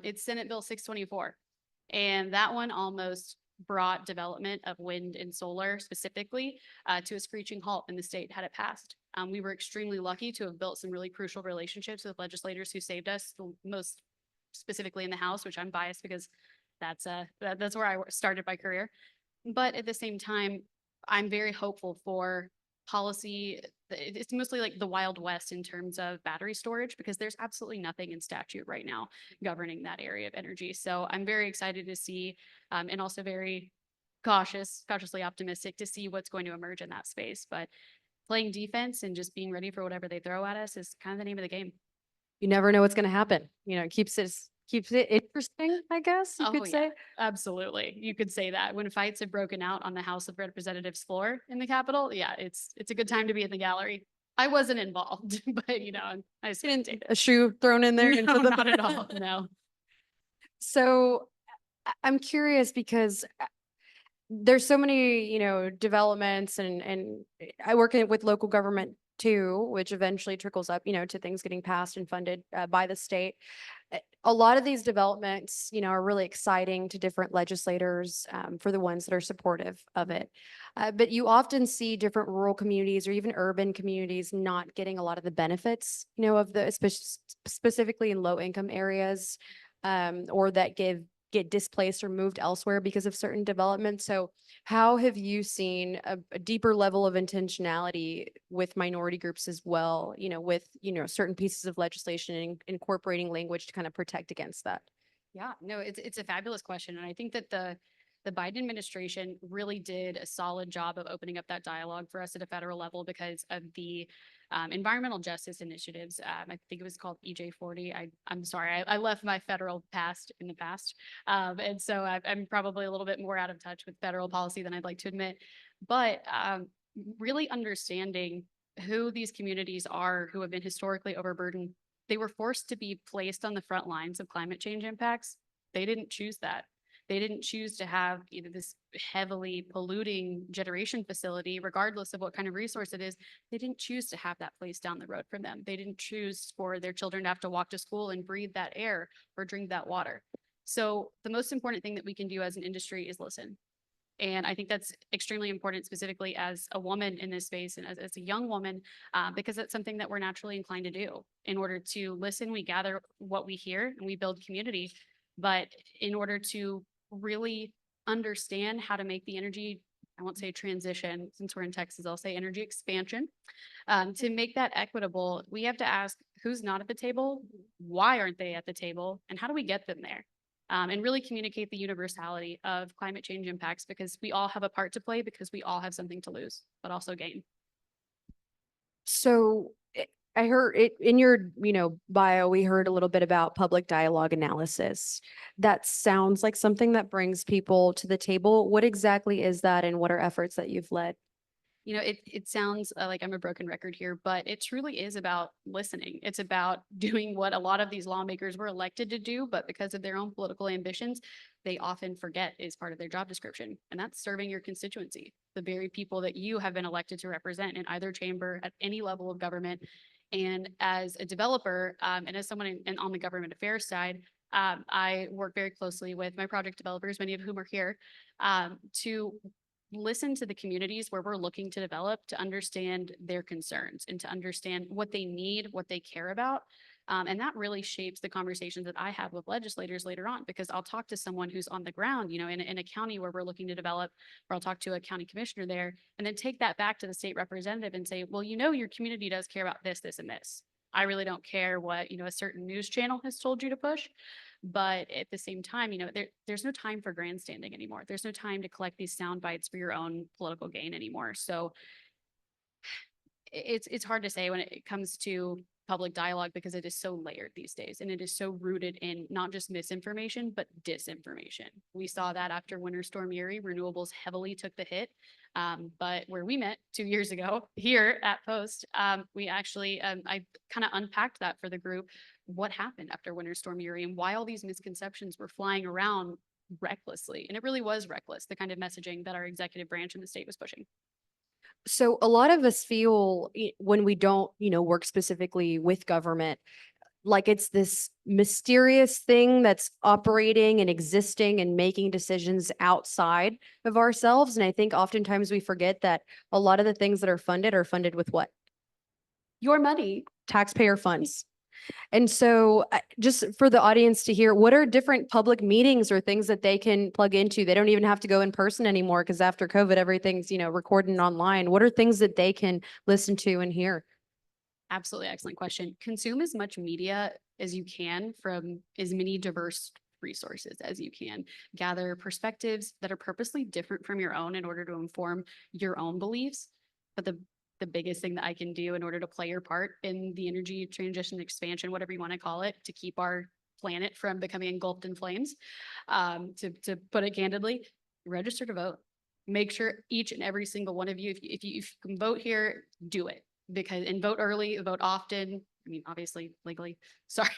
it's Senate Bill 624. And that one almost brought development of wind and solar specifically to a screeching halt in the state had it passed. We were extremely lucky to have built some really crucial relationships with legislators who saved us, most specifically in the House, which I'm biased because that's where I started my career. But at the same time, I'm very hopeful for policy. It's mostly like the Wild West in terms of battery storage, because there's absolutely nothing in statute right now governing that area of energy. So I'm very excited to see, and also very cautiously optimistic to see what's going to emerge in that space. But playing defense and just being ready for whatever they throw at us is kind of the name of the game. You never know what's going to happen. It keeps it interesting, I guess you Oh, could yeah. say. Absolutely. You could say that when fights have broken out on the House of Representatives floor in the Capitol. Yeah, it's a good time to be in the gallery. I wasn't involved, but I spectated. A shoe thrown in there. No, not at all. No. So I'm curious because there's so many, developments and I work with local government too, which eventually trickles up, to things getting passed and funded by the state. A lot of these developments, are really exciting to different legislators for the ones that are supportive of it. But you often see different rural communities or even urban communities not getting a lot of the benefits, of the specifically in low income areas or that get displaced or moved elsewhere because of certain developments. So how have you seen a deeper level of intentionality with minority groups as well, with, certain pieces of legislation and incorporating language to kind of protect against that? Yeah, no, it's a fabulous question. And I think that the Biden administration really did a solid job of opening up that dialogue for us at a federal level because of the environmental justice initiatives. I think it was called EJ40. I'm sorry, I left my federal past in the past. And so I'm probably a little bit more out of touch with federal policy than I'd like to admit. But really understanding who these communities are who have been historically overburdened. They were forced to be placed on the front lines of climate change impacts. They didn't choose that. They didn't choose to have either this heavily polluting generation facility, regardless of what kind of resource it is. They didn't choose to have that placed down the road from them. They didn't choose for their children to have to walk to school and breathe that air or drink that water. So the most important thing that we can do as an industry is listen. And I think that's extremely important, specifically as a woman in this space and as a young woman, because it's something that we're naturally inclined to do. In order to listen, we gather what we hear and we build community. But in order to really understand how to make the energy, I won't say transition, since we're in Texas, I'll say energy expansion. To make that equitable, we have to ask who's not at the table, why aren't they at the table, and how do we get them there? And really communicate the universality of climate change impacts, because we all have a part to play, because we all have something to lose, but also gain. So I heard it in your, bio, we heard a little bit about public dialogue analysis. That sounds like something that brings people to the table. What exactly is that, and what are efforts that you've led? It sounds like I'm a broken record here, but it truly is about listening. It's about doing what a lot of these lawmakers were elected to do, but because of their own political ambitions, they often forget is part of their job description. And that's serving your constituency, the very people that you have been elected to represent in either chamber at any level of government. And as a developer, and as someone on the government affairs side, I work very closely with my project developers, many of whom are here, to listen to the communities where we're looking to develop, to understand their concerns and to understand what they need, what they care about. And that really shapes the conversations that I have with legislators later on, because I'll talk to someone who's on the ground, in a county where we're looking to develop, or I'll talk to a county commissioner there, and then take that back to the state representative and say, well, your community does care about this, this, and this. I really don't care what, a certain news channel has told you to push. But at the same time, there's no time for grandstanding anymore. There's no time to collect these sound bites for your own political gain anymore. So it's hard to say when it comes to public dialogue, because it is so layered these days, and it is so rooted in not just misinformation, but disinformation. We saw that after Winter Storm Uri, renewables heavily took the hit. But where we met 2 years ago here at Post, we actually, I kind of unpacked that for the group, what happened after Winter Storm Uri and why all these misconceptions were flying around recklessly. And it really was reckless, the kind of messaging that our executive branch in the state was pushing. So a lot of us feel when we don't, work specifically with government, like it's this mysterious thing that's operating and existing and making decisions outside of ourselves. And I think oftentimes we forget that a lot of the things that are funded with what? Your money. Taxpayer funds. And so just for the audience to hear, what are different public meetings or things that they can plug into? They don't even have to go in person anymore because after COVID, everything's, recorded and online. What are things that they can listen to and hear? Absolutely excellent question. Consume as much media as you can from as many diverse resources as you can. Gather perspectives that are purposely different from your own in order to inform your own beliefs. But the biggest thing that I can do in order to play your part in the energy transition, expansion, whatever you want to call it, to keep our planet from becoming engulfed in flames, to put it candidly, register to vote. Make sure each and every single one of you, if you can vote here, do it. And vote early, vote often. I mean, obviously legally. Sorry.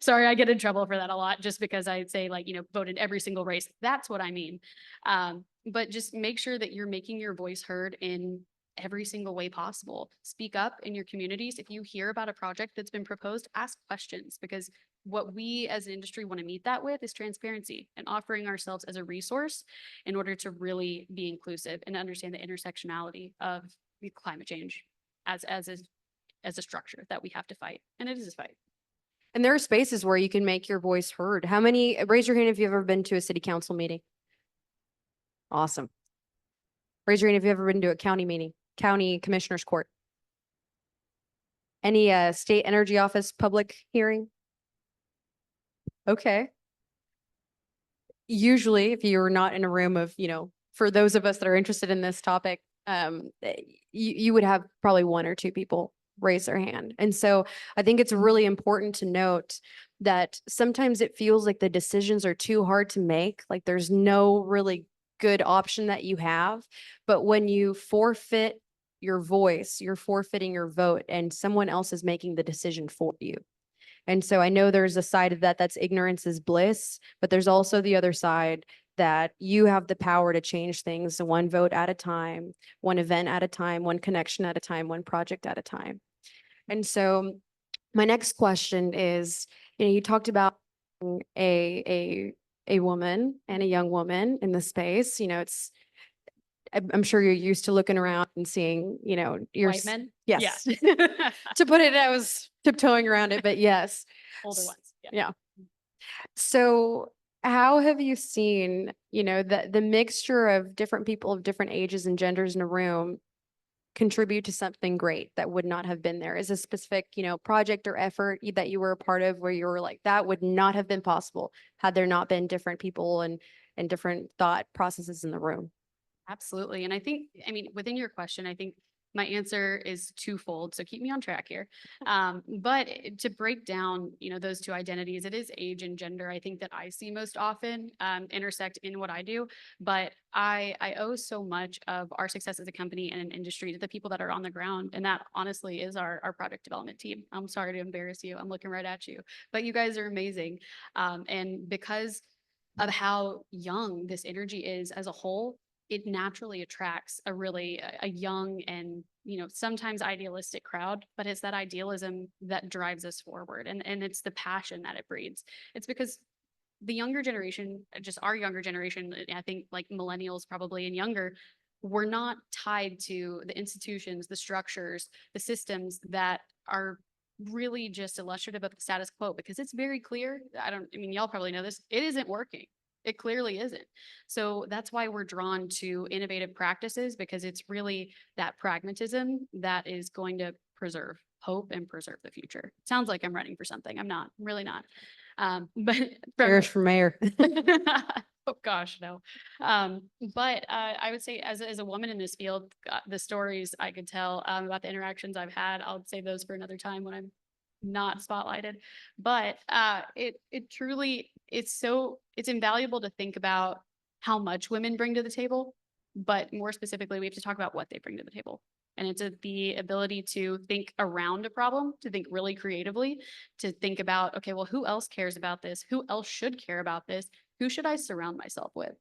Sorry, I get in trouble for that a lot just because I'd say vote in every single race. That's what I mean. But just make sure that you're making your voice heard in every single way possible. Speak up in your communities. If you hear about a project that's been proposed, ask questions, because what we as an industry want to meet that with is transparency and offering ourselves as a resource in order to really be inclusive and understand the intersectionality of climate change as a structure that we have to fight. And it is a fight. And there are spaces where you can make your voice heard. Raise your hand if you've ever been to a city council meeting. Awesome. Raise your hand if you've ever been to a county meeting, county commissioner's court. Any state energy office public hearing? Okay. Usually, if you're not in a room of, for those of us that are interested in this topic, you would have probably one or two people raise their hand. And so I think it's really important to note that sometimes it feels like the decisions are too hard to make, like there's no really good option that you have. But when you forfeit your voice, you're forfeiting your vote, and someone else is making the decision for you. And so I know there's a side of that that's ignorance is bliss, but there's also the other side that you have the power to change things one vote at a time, one event at a time, one connection at a time, one project at a time. And so my next question is, you talked about a woman and a young woman in the space. I'm sure you're used to looking around and seeing, your White men? Yes. Yeah. To put it, I was tiptoeing around it, but yes. Older ones. Yeah. So how have you seen, the mixture of different people of different ages and genders in a room contribute to something great that would not have been there? Is a specific, project or effort that you were a part of where you were like, that would not have been possible had there not been different people and different thought processes in the room? Absolutely. And within your question, I think my answer is twofold. So keep me on track here. But to break down, those two identities, it is age and gender. I think that I see most often intersect in what I do. But I owe so much of our success as a company and an industry to the people that are on the ground. And that honestly is our product development team. I'm sorry to embarrass you. I'm looking right at you, but you guys are amazing. And because of how young this energy is as a whole, it naturally attracts a young and, sometimes idealistic crowd, but it's that idealism that drives us forward. And it's the passion that it breeds. It's because the younger generation, just our younger generation, I think like millennials probably and younger, we're not tied to the institutions, the structures, the systems that are really just illustrative of the status quo, because it's very clear. Y'all probably know this. It isn't working. It clearly isn't. So that's why we're drawn to innovative practices, because it's really that pragmatism that is going to preserve hope and preserve the future. Sounds like I'm running for something. I'm not. I'm really not. But Parish for mayor. oh gosh, no. But I would say as a woman in this field, the stories I could tell about the interactions I've had, I'll save those for another time when I'm not spotlighted. But it truly, it's invaluable to think about how much women bring to the table, but more specifically, we have to talk about what they bring to the table. And it's the ability to think around a problem, to think really creatively, to think about, okay, well, who else cares about this? Who else should care about this? Who should I surround myself with?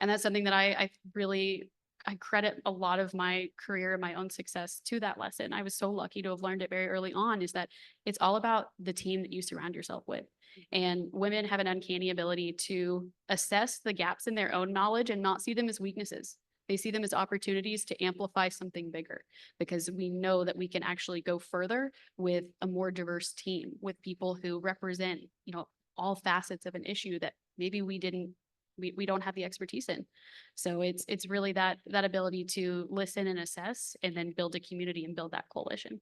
And that's something that I really I credit a lot of my career and my own success to that lesson. I was so lucky to have learned it very early on, is that it's all about the team that you surround yourself with. And women have an uncanny ability to assess the gaps in their own knowledge and not see them as weaknesses. They see them as opportunities to amplify something bigger, because we know that we can actually go further with a more diverse team, with people who represent, all facets of an issue that maybe we don't have the expertise in. So it's really that ability to listen and assess, and then build a community and build that coalition.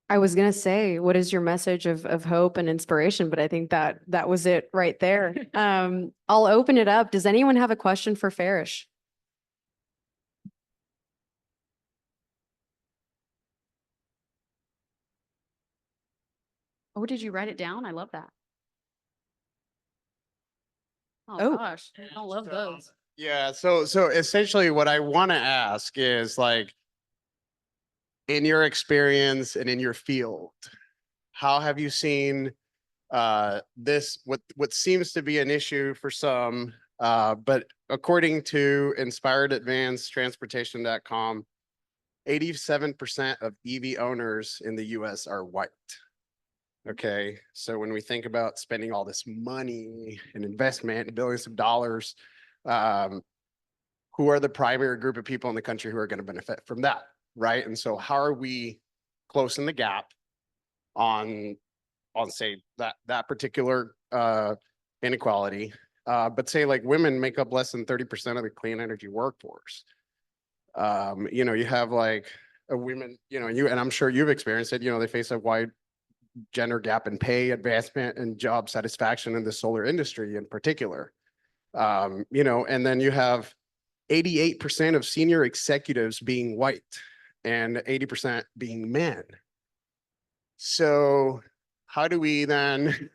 I was gonna say, what is your message of hope and inspiration? But I think that was it right there. I'll open it up. Does anyone have a question for Farish? Oh, did you write it down? I love that. Oh. Gosh, I don't love those. Yeah, so essentially what I want to ask is, like, in your experience and in your field, how have you seen this, what seems to be an issue for some, but according to inspiredadvancedtransportation.com, 87% of EV owners in the US are white. Okay, so when we think about spending all this money and investment and billions of dollars, who are the primary group of people in the country who are going to benefit from that, right? And so how are we closing the gap on say that particular inequality? But say, like, women make up less than 30% of the clean energy workforce. You have like a women, and I'm sure you've experienced it, they face a wide gender gap in pay, advancement, and job satisfaction in the solar industry in particular. And then you have 88% of senior executives being white and 80% being men. So how do we then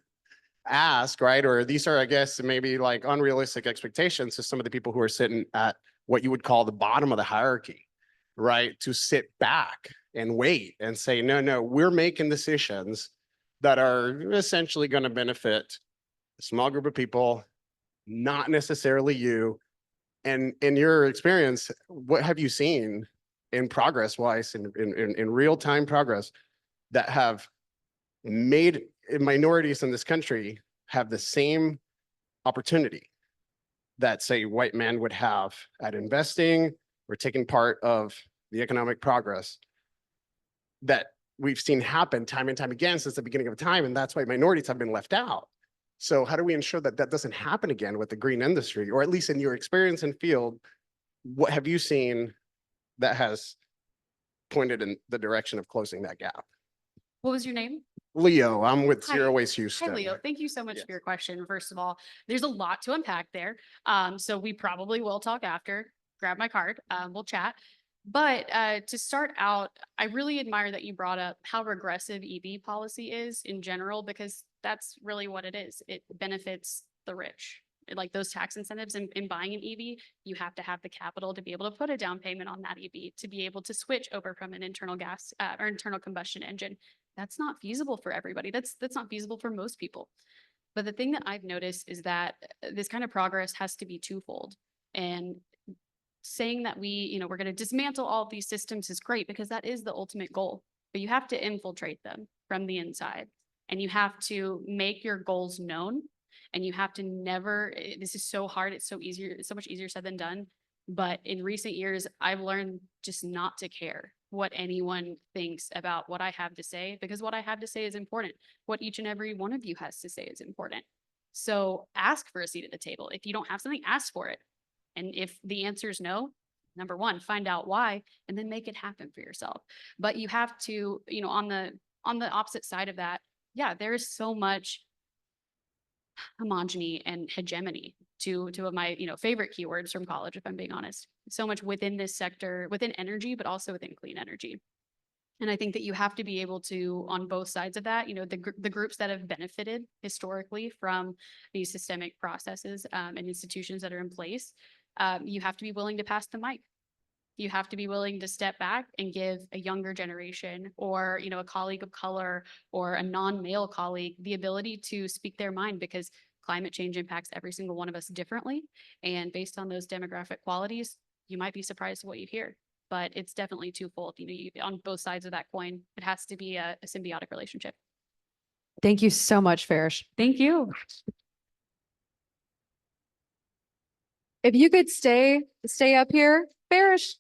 ask, right? Or these are, I guess, maybe like unrealistic expectations to some of the people who are sitting at what you would call the bottom of the hierarchy, right? To sit back and wait and say, no, we're making decisions that are essentially going to benefit a small group of people, not necessarily you. And in your experience, what have you seen in progress wise, in real time progress, that have made minorities in this country have the same opportunity that, say, white men would have at investing or taking part of the economic progress that we've seen happen time and time again since the beginning of time? And that's why minorities have been left out. So how do we ensure that that doesn't happen again with the green industry, or at least in your experience and field, what have you seen that has pointed in the direction of closing that gap? What was your name? Leo, I'm with Hi. Zero Waste Houston. Hi, Leo. Thank you so much Yes. for your question. First of all, there's a lot to unpack there. So we probably will talk after. Grab my card. We'll chat. But to start out, I really admire that you brought up how regressive EV policy is in general, because that's really what it is. It benefits the rich. Like those tax incentives in buying an EV, you have to have the capital to be able to put a down payment on that EV, to be able to switch over from an internal gas or internal combustion engine. That's not feasible for everybody. That's not feasible for most people. But the thing that I've noticed is that this kind of progress has to be twofold. And saying that we're going to dismantle all of these systems is great, because that is the ultimate goal. But you have to infiltrate them from the inside, and you have to make your goals known. And you have to never, this is so hard. It's so much easier said than done. But in recent years, I've learned just not to care what anyone thinks about what I have to say, because what I have to say is important. What each and every one of you has to say is important. So ask for a seat at the table. If you don't have something, ask for it. And if the answer is no, number one, find out why, and then make it happen for yourself. But you have to, on the opposite side of that, yeah, there is so much homogeny and hegemony, two of my favorite keywords from college, if I'm being honest. So much within this sector, within energy, but also within clean energy. And I think that you have to be able to, on both sides of that, the groups that have benefited historically from these systemic processes and institutions that are in place, you have to be willing to pass the mic. You have to be willing to step back and give a younger generation, or a colleague of color or a non-male colleague, the ability to speak their mind, because climate change impacts every single one of us differently. And based on those demographic qualities, you might be surprised at what you hear. But it's definitely twofold. On both sides of that coin, it has to be a symbiotic relationship. Thank you so much, Farish. Thank you. If you could stay up here, Farish.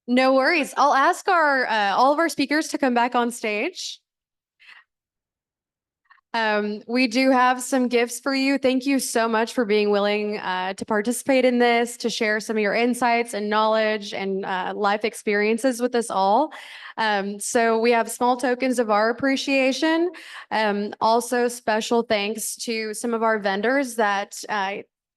No worries. I'll ask our all of our speakers to come back on stage. We do have some gifts for you. Thank you so much for being willing to participate in this, to share some of your insights and knowledge and life experiences with us all. So we have small tokens of our appreciation. Also special thanks to some of our vendors that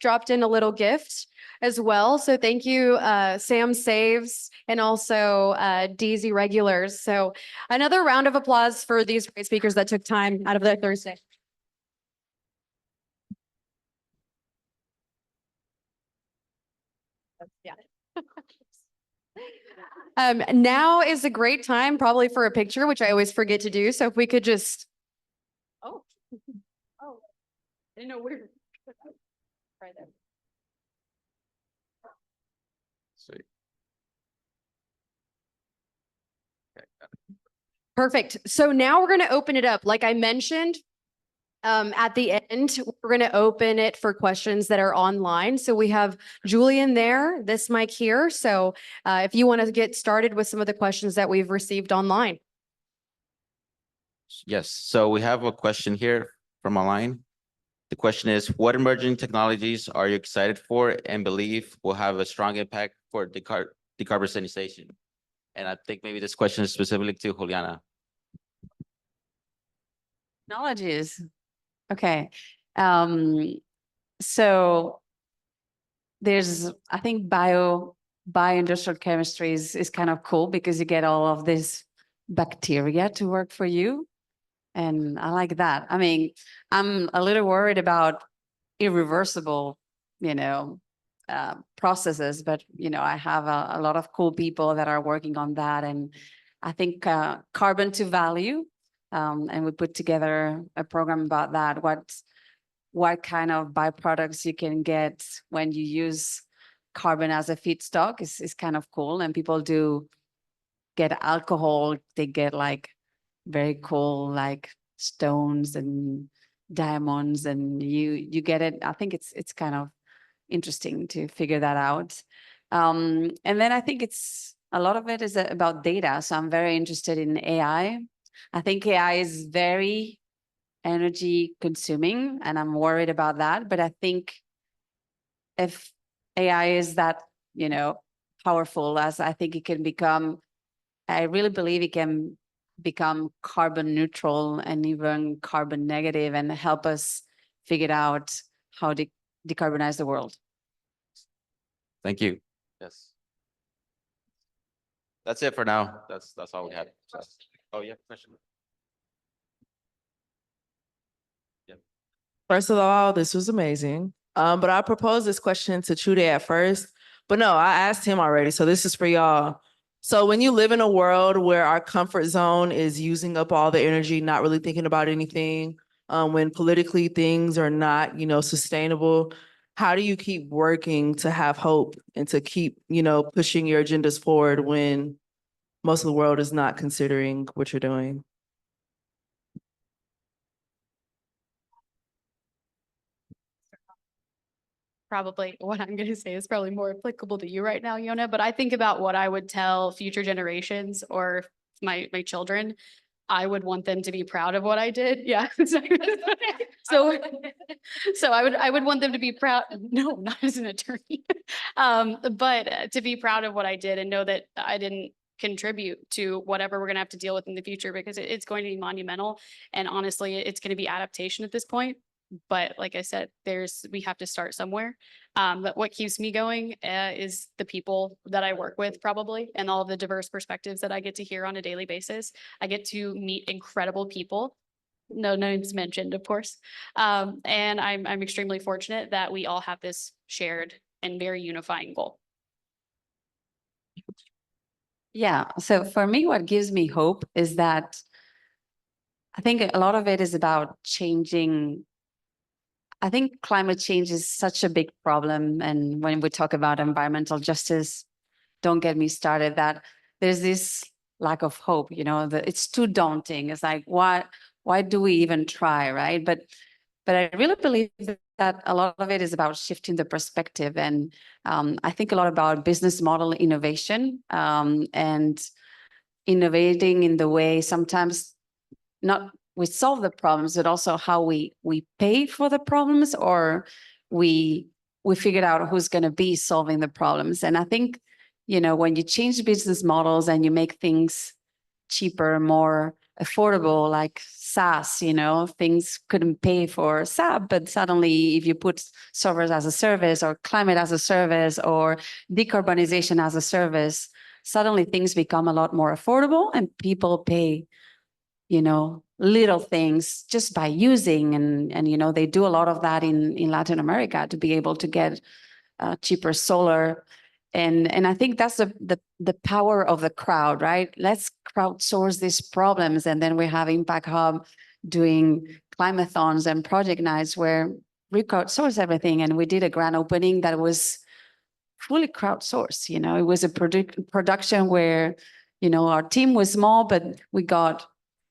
dropped in a little gift as well. So thank you, Sam Saves and also DZ Regulars. So another round of applause for these great speakers that took time out of their Thursday. Yeah. Now is a great time probably for a picture, which I always forget to do. So if we could just, oh, I didn't know where. Right there. Sweet. Perfect. So now we're going to open it up. Like I mentioned, at the end, we're going to open it for questions that are online. So we have Julian there, this mic here. So if you want to get started with some of the questions that we've received online. Yes, so we have a question here from online. The question is, what emerging technologies are you excited for and believe will have a strong impact for decarbonization? And I think maybe this question is specifically to Juliana. Technologies. Okay. So there's, I think bioindustrial chemistry is kind of cool because you get all of this bacteria to work for you. And I like that. I mean, I'm a little worried about irreversible, processes, but, I have a lot of cool people that are working on that. And I think carbon to value, and we put together a program about that. What kind of byproducts you can get when you use carbon as a feedstock is kind of cool. And people do get alcohol. They get like very cool, like stones and diamonds, and you get it. I think it's kind of interesting to figure that out. And then I think it's a lot of it is about data. So I'm very interested in AI. I think AI is very energy consuming, and I'm worried about that. But I think if AI is that, powerful as I think it can become, I really believe it can become carbon neutral and even carbon negative and help us figure out how to decarbonize the world. Thank you. Yes. That's it for now. That's all we had. Oh, yeah, question. First of all, this was amazing. But I proposed this question to Trude at first, but no, I asked him already. So this is for y'all. So when you live in a world where our comfort zone is using up all the energy, not really thinking about anything, when politically things are not, sustainable, how do you keep working to have hope and to keep, pushing your agendas forward when most of the world is not considering what you're doing? Probably what I'm going to say is probably more applicable to you right now, Yona, but I think about what I would tell future generations or my children. I would want them to be proud of what I did. Yeah. So I would want them to be proud. No, not as an attorney, but to be proud of what I did and know that I didn't contribute to whatever we're going to have to deal with in the future, because it's going to be monumental. And honestly, it's going to be adaptation at this point. But like I said, we have to start somewhere. But what keeps me going is the people that I work with, probably, and all of the diverse perspectives that I get to hear on a daily basis. I get to meet incredible people. No names mentioned, of course. And I'm extremely fortunate that we all have this shared and very unifying goal. Yeah. So for me, what gives me hope is that I think a lot of it is about changing. I think climate change is such a big problem. And when we talk about environmental justice, don't get me started that there's this lack of hope, that it's too daunting. It's like, why do we even try, right? But I really believe that a lot of it is about shifting the perspective. And I think a lot about business model innovation and innovating in the way sometimes not we solve the problems, but also how we pay for the problems, or we figured out who's going to be solving the problems. And I think, when you change business models and you make things cheaper, more affordable, like SaaS, things couldn't pay for SAP, but suddenly if you put servers as a service or climate as a service or decarbonization as a service, suddenly things become a lot more affordable and people pay, little things just by using. And they do a lot of that in Latin America to be able to get cheaper solar. And I think that's the power of the crowd, right? Let's crowdsource these problems. And then we have Impact Hub doing climathons and project nights where we crowdsource everything. And we did a grand opening that was fully crowdsourced. It was a production where, our team was small, but we got,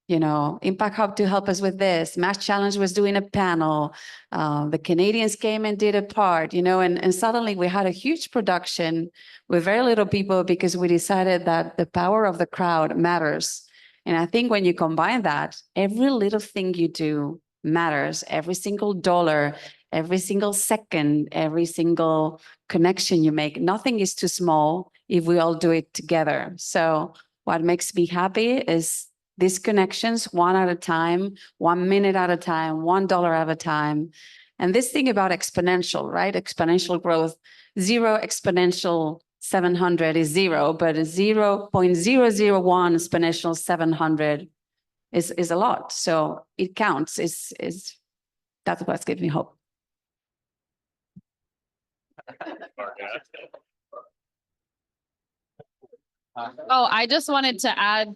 Impact Hub to help us with this. Mass Challenge was doing a panel. The Canadians came and did a part, and suddenly we had a huge production with very little people because we decided that the power of the crowd matters. And I think when you combine that, every little thing you do matters. Every single dollar, every single second, every single connection you make, nothing is too small if we all do it together. So what makes me happy is these connections, one at a time, 1 minute at a time, $1 at a time. And this thing about exponential, right? Exponential growth, 0 exponential 700 is 0, but 0.001 exponential 700 is a lot. So it counts. That's what's giving me hope. Oh, I just wanted to add,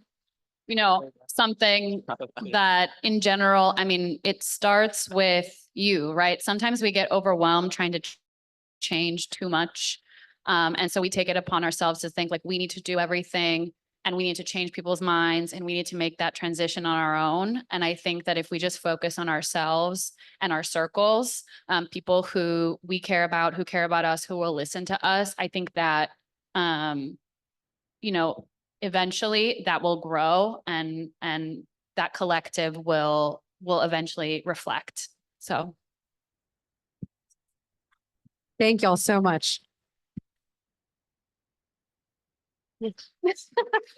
something that in general, it starts with you, right? Sometimes we get overwhelmed trying to change too much. And so we take it upon ourselves to think like we need to do everything and we need to change people's minds and we need to make that transition on our own. And I think that if we just focus on ourselves and our circles, people who we care about, who care about us, who will listen to us, I think that, eventually that will grow and that collective will eventually reflect. So. Thank y'all so much.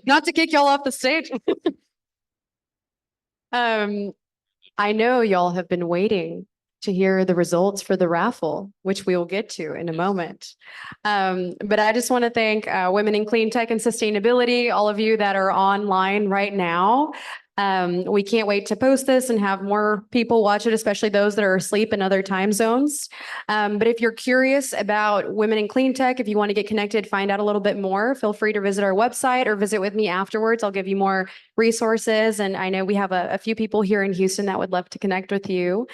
Not to kick y'all off the stage. I know y'all have been waiting to hear the results for the raffle, which we will get to in a moment. But I just want to thank Women in Clean Tech and Sustainability, all of you that are online right now. We can't wait to post this and have more people watch it, especially those that are asleep in other time zones. But if you're curious about Women in Clean Tech, if you want to get connected, find out a little bit more, feel free to visit our website or visit with me afterwards. I'll give you more resources. And I know we have a few people here in Houston that would love to connect with you.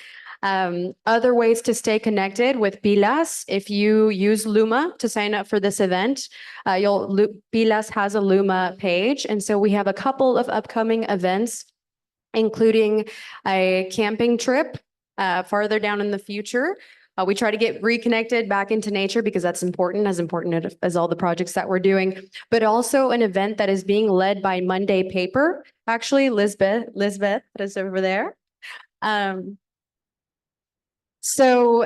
Other ways to stay connected with Pilas, if you use Luma to sign up for this event, Pilas has a Luma page. And so we have a couple of upcoming events, including a camping trip farther down in the future. We try to get reconnected back into nature because that's important as all the projects that we're doing, but also an event that is being led by Monday Paper. Actually, Lisbeth that is over there. So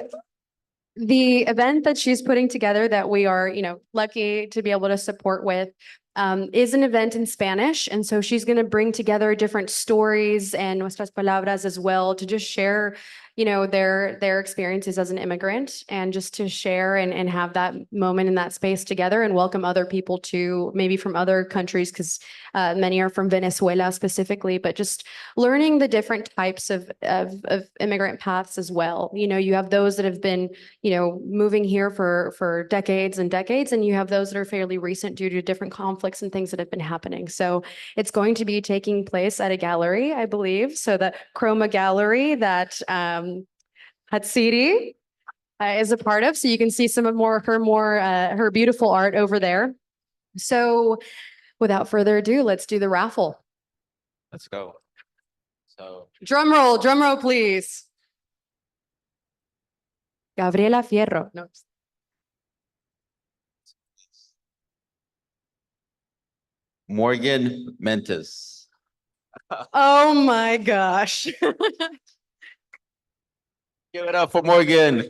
the event that she's putting together that we are, lucky to be able to support with is an event in Spanish. And so she's going to bring together different stories and nuestras palabras as well to just share, their experiences as an immigrant, and just to share and have that moment in that space together and welcome other people too, maybe from other countries, because many are from Venezuela specifically, but just learning the different types of immigrant paths as well. You have those that have been, moving here for decades and decades, and you have those that are fairly recent due to different conflicts and things that have been happening. So it's going to be taking place at a gallery, I believe. So the Chroma Gallery that Hatsiri is a part of. So you can see some of her beautiful art over there. So without further ado, let's do the raffle. Let's go. So Drum roll, please. Gabriela Fierro. No. Morgan Mentis. Oh my gosh. Give it up for Morgan.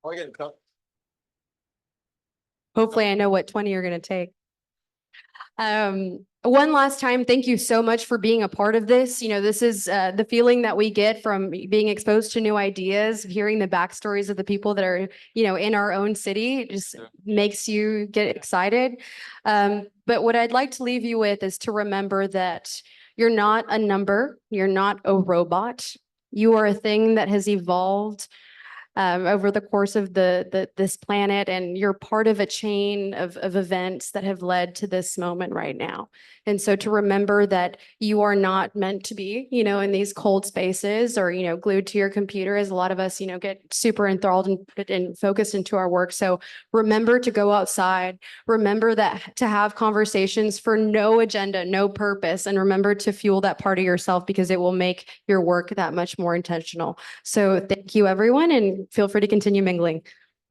Morgan, come. Hopefully I know what 20 you're going to take. One last time, thank you so much for being a part of this. This is the feeling that we get from being exposed to new ideas, hearing the backstories of the people that are, in our own city. It just makes you get excited. But what I'd like to leave you with is to remember that you're not a number, you're not a robot. You are a thing that has evolved over the course of this planet, and you're part of a chain of events that have led to this moment right now. And so to remember that you are not meant to be, in these cold spaces or, glued to your computer, as a lot of us, get super enthralled and focused into our work. So remember to go outside, remember that to have conversations for no agenda, no purpose, and remember to fuel that part of yourself, because it will make your work that much more intentional. So thank you, everyone, and feel free to continue mingling.